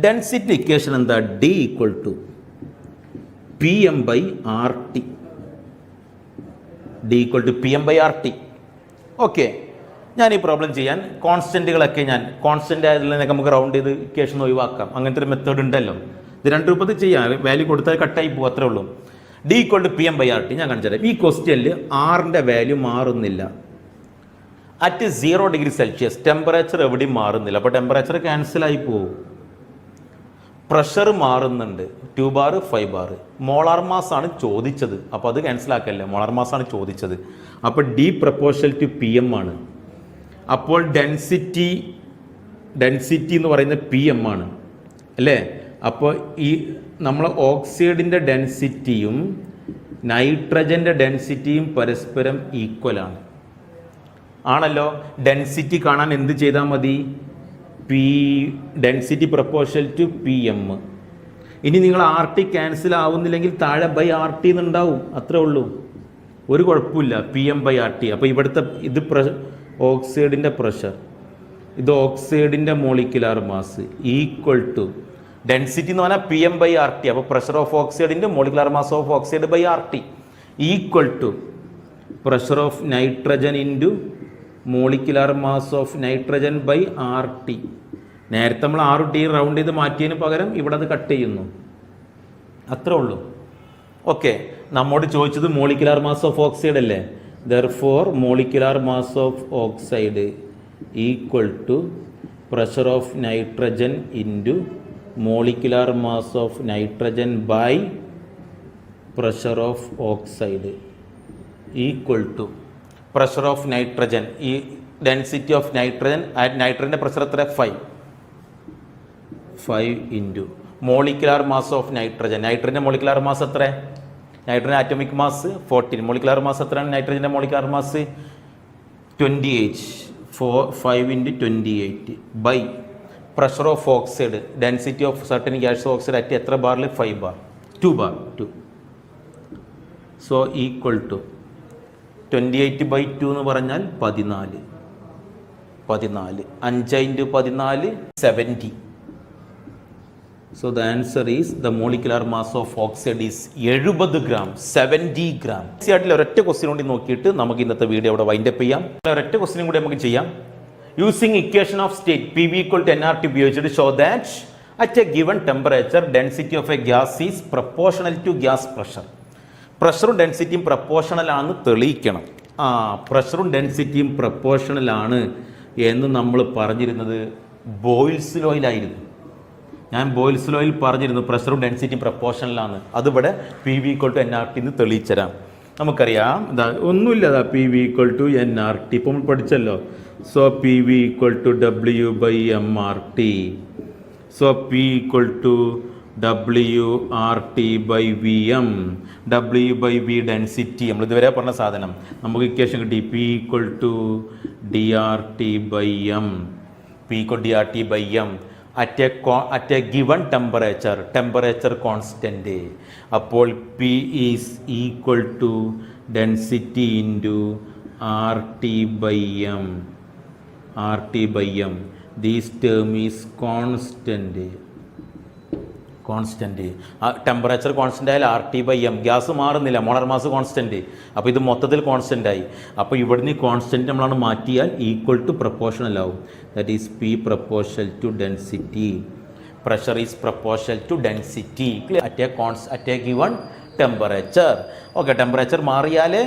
ഡെൻസിറ്റി ഇക്വേഷൻ എന്താ? D equal to PM/RT. D equal to PM/RT. Okay, ഞാൻ ഈ പ്രോബ്ലം ചെയ്യാൻ കോൺസ്റ്റൻറ്റുകളൊക്കെ ഞാൻ കോൺസ്റ്റൻ്റ് ആയതിൽ നമുക്ക് റൗണ്ട് ചെയ്ത് ഇക്വേഷൻ ഒഴിവാക്കാം. അങ്ങനത്തെ ഒരു മെത്തേഡ് ഉണ്ടല്ലോ. ഇത് രണ്ട് രൂപത്തിൽ ചെയ്യാം. വാല്യൂ കൊടുത്താൽ കട്ടായി പോകും, അത്രേ ഉള്ളൂ. D equal to PM/RT. ഞാൻ കാണിച്ചു തരാം. ഈ ക്വസ്റ്റ്യനിൽ ആറിൻ്റെ വാല്യൂ മാറുന്നില്ല. അറ്റ് 0 ഡിഗ്രി സെൽഷ്യസ് ടെമ്പറേച്ചർ എവിടെയും മാറുന്നില്ല. അപ്പോൾ ടെമ്പറേച്ചർ ക്യാൻസലായി പോകും. പ്രഷർ മാറുന്നുണ്ട്. 2 ബാർ 5 ബാർ. മോളാർ മാസ് ആണ് ചോദിച്ചത്, അപ്പോൾ അത് ക്യാൻസലാക്കല്ലേ. മോളാർ മാസ് ആണ് ചോദിച്ചത്. അപ്പോൾ D പ്രപ്പോർഷണൽ ടു PM ആണ്. അപ്പോൾ ഡെൻസിറ്റി എന്ന് പറയുന്നത് PM ആണ് അല്ലേ. അപ്പോൾ ഈ നമ്മൾ ഓക്സൈഡിൻ്റെ ഡെൻസിറ്റിയും നൈട്രജൻ്റെ ഡെൻസിറ്റിയും പരസ്പരം ഈക്വലാണ് ആണല്ലോ. ഡെൻസിറ്റി കാണാൻ എന്ത് ചെയ്താൽ മതി? Density proportional to PM. ഇനി നിങ്ങൾ RT ക്യാൻസൽ ആവുന്നില്ലെങ്കിൽ താഴെ RT എന്നുണ്ടാവും, അത്രേ ഉള്ളൂ. ഒരു കുഴപ്പമില്ല. PM/RT. അപ്പോൾ ഇവിടുത്തെ ഇത് ഓക്സൈഡിൻ്റെ പ്രഷർ, ഇത് ഓക്സൈഡിൻ്റെ molecular mass equal to density എന്ന് പറഞ്ഞാൽ PM/RT. അപ്പോൾ പ്രഷർ ഓഫ് ഓക്സൈഡിൻ്റെ molecular mass of oxide RT equal to pressure of nitrogen into molecular mass of nitrogen RT. നേരത്തെ നമ്മൾ RT റൗണ്ട് ചെയ്ത് മാറ്റിയതിന് പകരം ഇവിടെ അത് കട്ട് ചെയ്യുന്നു, അത്രേ ഉള്ളൂ. ഓക്കെ, നമ്മോട് ചോദിച്ചത് മോളിക്കുലാർ മാസ് ഓഫ് ഓക്സൈഡ് അല്ലേ. Therefore, molecular mass of oxide equal to pressure of nitrogen into molecular mass of nitrogen by pressure of oxide equal to pressure of nitrogen. ഈ density of nitrogen, nitrogen pressure എത്ര? 5 into molecular mass of nitrogen. nitrogen molecular mass എത്ര? Nitrogen atomic mass 14. Molecular mass എത്രയാണ്? നൈട്രജൻ്റെ molecular mass 28. 5 into 28 by pressure of oxide density of certain gas oxide at എത്ര ബാറിൽ? 5 bar. 2 bar 2. So equal to 28/2 എന്ന് പറഞ്ഞാൽ 14. 5 into 14 70. So the answer is the molecular mass of oxide is 70 gram. 70 gram. തീർച്ചയായിട്ടും ഒരൊറ്റ question കൂടി നോക്കിയിട്ട് നമുക്ക് ഇന്നത്തെ വീഡിയോ അവിടെ വൈൻഡപ്പ് ചെയ്യാം. ഒരൊറ്റ ക്വസ്റ്റ്യൻ കൂടി നമുക്ക് ചെയ്യാം. Using equation of state PV equal to nRT ഉപയോഗിച്ചിട്ട് show that at a given temperature density of a gas is proportional to gas pressure. പ്രഷറും ഡെൻസിറ്റിയും പ്രപ്പോർഷണൽ ആണെന്ന് തെളിയിക്കണം. പ്രഷറും ഡെൻസിറ്റിയും പ്രപ്പോർഷണൽ ആണ് എന്ന് നമ്മൾ പറഞ്ഞിരുന്നത് ബോയിൽസ് ലോയിലായിരുന്നു. ഞാൻ ബോയിൽസ് ലോയിൽ പറഞ്ഞിരുന്നു പ്രഷറും ഡെൻസിറ്റിയും പ്രപ്പോർഷണലാണ്. അതിവിടെ PV equal to nRT എന്ന് തെളിയിച്ചരാം. നമുക്കറിയാം ഇതാ ഒന്നുമില്ല, അതാ PV equal to nRT ഇപ്പോൾ നമ്മൾ പഠിച്ചല്ലോ. So PV equal to W/mRT. So P equal to WRT/VM. W/V density നമ്മൾ ഇതുവരെ പറഞ്ഞ സാധനം നമുക്ക് ഇക്വേഷൻ കിട്ടി. P equal to DRT/m. P equal to DRT/m at a given temperature constant. അപ്പോൾ P is equal to density into RT/m. This term is constant. Temperature constant ആയാലും RT/m. Gas മാറുന്നില്ല, molar mass constant. അപ്പോൾ ഇത് മൊത്തത്തിൽ constant ആയി. അപ്പോൾ ഇവിടുന്ന് constant നമ്മളാണ് മാറ്റിയാൽ ഈക്വൽ ടു പ്രപ്പോർഷണൽ ആവും. That is P proportional to density. Pressure is proportional to density at a given temperature. Okay, temperature മാറിയാലേ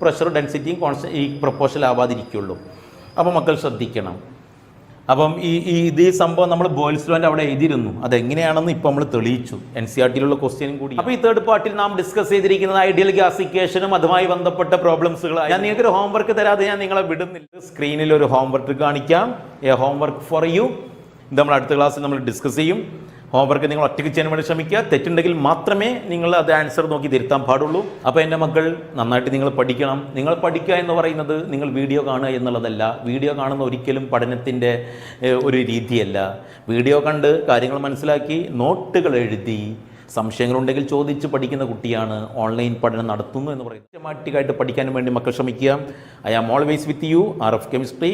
പ്രഷറും ഡെൻസിറ്റിയും ഈ പ്രപ്പോർഷണൽ ആവാതിരിക്കുള്ളൂ. അപ്പോൾ മക്കൾ ശ്രദ്ധിക്കണം. അപ്പം ഈ സംഭവം നമ്മൾ ബോയിൽസ് ലോൻ്റെ അവിടെ എഴുതിയിരുന്നു. അതെങ്ങനെയാണെന്ന് ഇപ്പോൾ നമ്മൾ തെളിയിച്ചു. NCERT-യിലുള്ള ക്വസ്റ്റ്യനും കൂടി. അപ്പോൾ ഈ തേർഡ് പാർട്ടിൽ നാം ഡിസ്കസ് ചെയ്തിരിക്കുന്നത് ഐഡിയൽ ഗ്യാസ് ഇക്വേഷനും അതുമായി ബന്ധപ്പെട്ട പ്രോബ്ലംസുകളാണ്. ഞാൻ നിങ്ങൾക്കൊരു ഹോംവർക്ക് തരാതെ ഞാൻ നിങ്ങളെ വിടുന്നില്ല. സ്ക്രീനിൽ ഒരു ഹോംവർക്ക് കാണിക്കാം. A homework for you. ഇത് നമ്മൾ അടുത്ത ക്ലാസ്സിൽ നമ്മൾ ഡിസ്കസ് ചെയ്യും. ഹോംവർക്ക് നിങ്ങൾ ഒറ്റയ്ക്ക് ചെയ്യാൻ വേണ്ടി ശ്രമിക്കുക. തെറ്റുണ്ടെങ്കിൽ മാത്രമേ നിങ്ങൾ അത് ആൻസർ നോക്കി തിരുത്താൻ പാടുള്ളൂ. അപ്പോൾ എൻ്റെ മക്കൾ, നന്നായിട്ട് നിങ്ങൾ പഠിക്കണം. നിങ്ങൾ പഠിക്കുക എന്ന് പറയുന്നത് നിങ്ങൾ വീഡിയോ കാണുക എന്നുള്ളതല്ല. വീഡിയോ കാണുന്ന ഒരിക്കലും പഠനത്തിൻ്റെ ഒരു രീതിയല്ല. വീഡിയോ കണ്ട് കാര്യങ്ങൾ മനസ്സിലാക്കി നോട്ടുകൾ എഴുതി സംശയങ്ങളുണ്ടെങ്കിൽ ചോദിച്ച് പഠിക്കുന്ന കുട്ടിയാണ് ഓൺലൈൻ പഠനം നടത്തുന്നു എന്ന് പറയുന്നത്. സിസ്റ്റമാറ്റിക്കായിട്ട് പഠിക്കാൻ വേണ്ടി മക്കൾ ശ്രമിക്കുക. I am always with you, RF chemistry.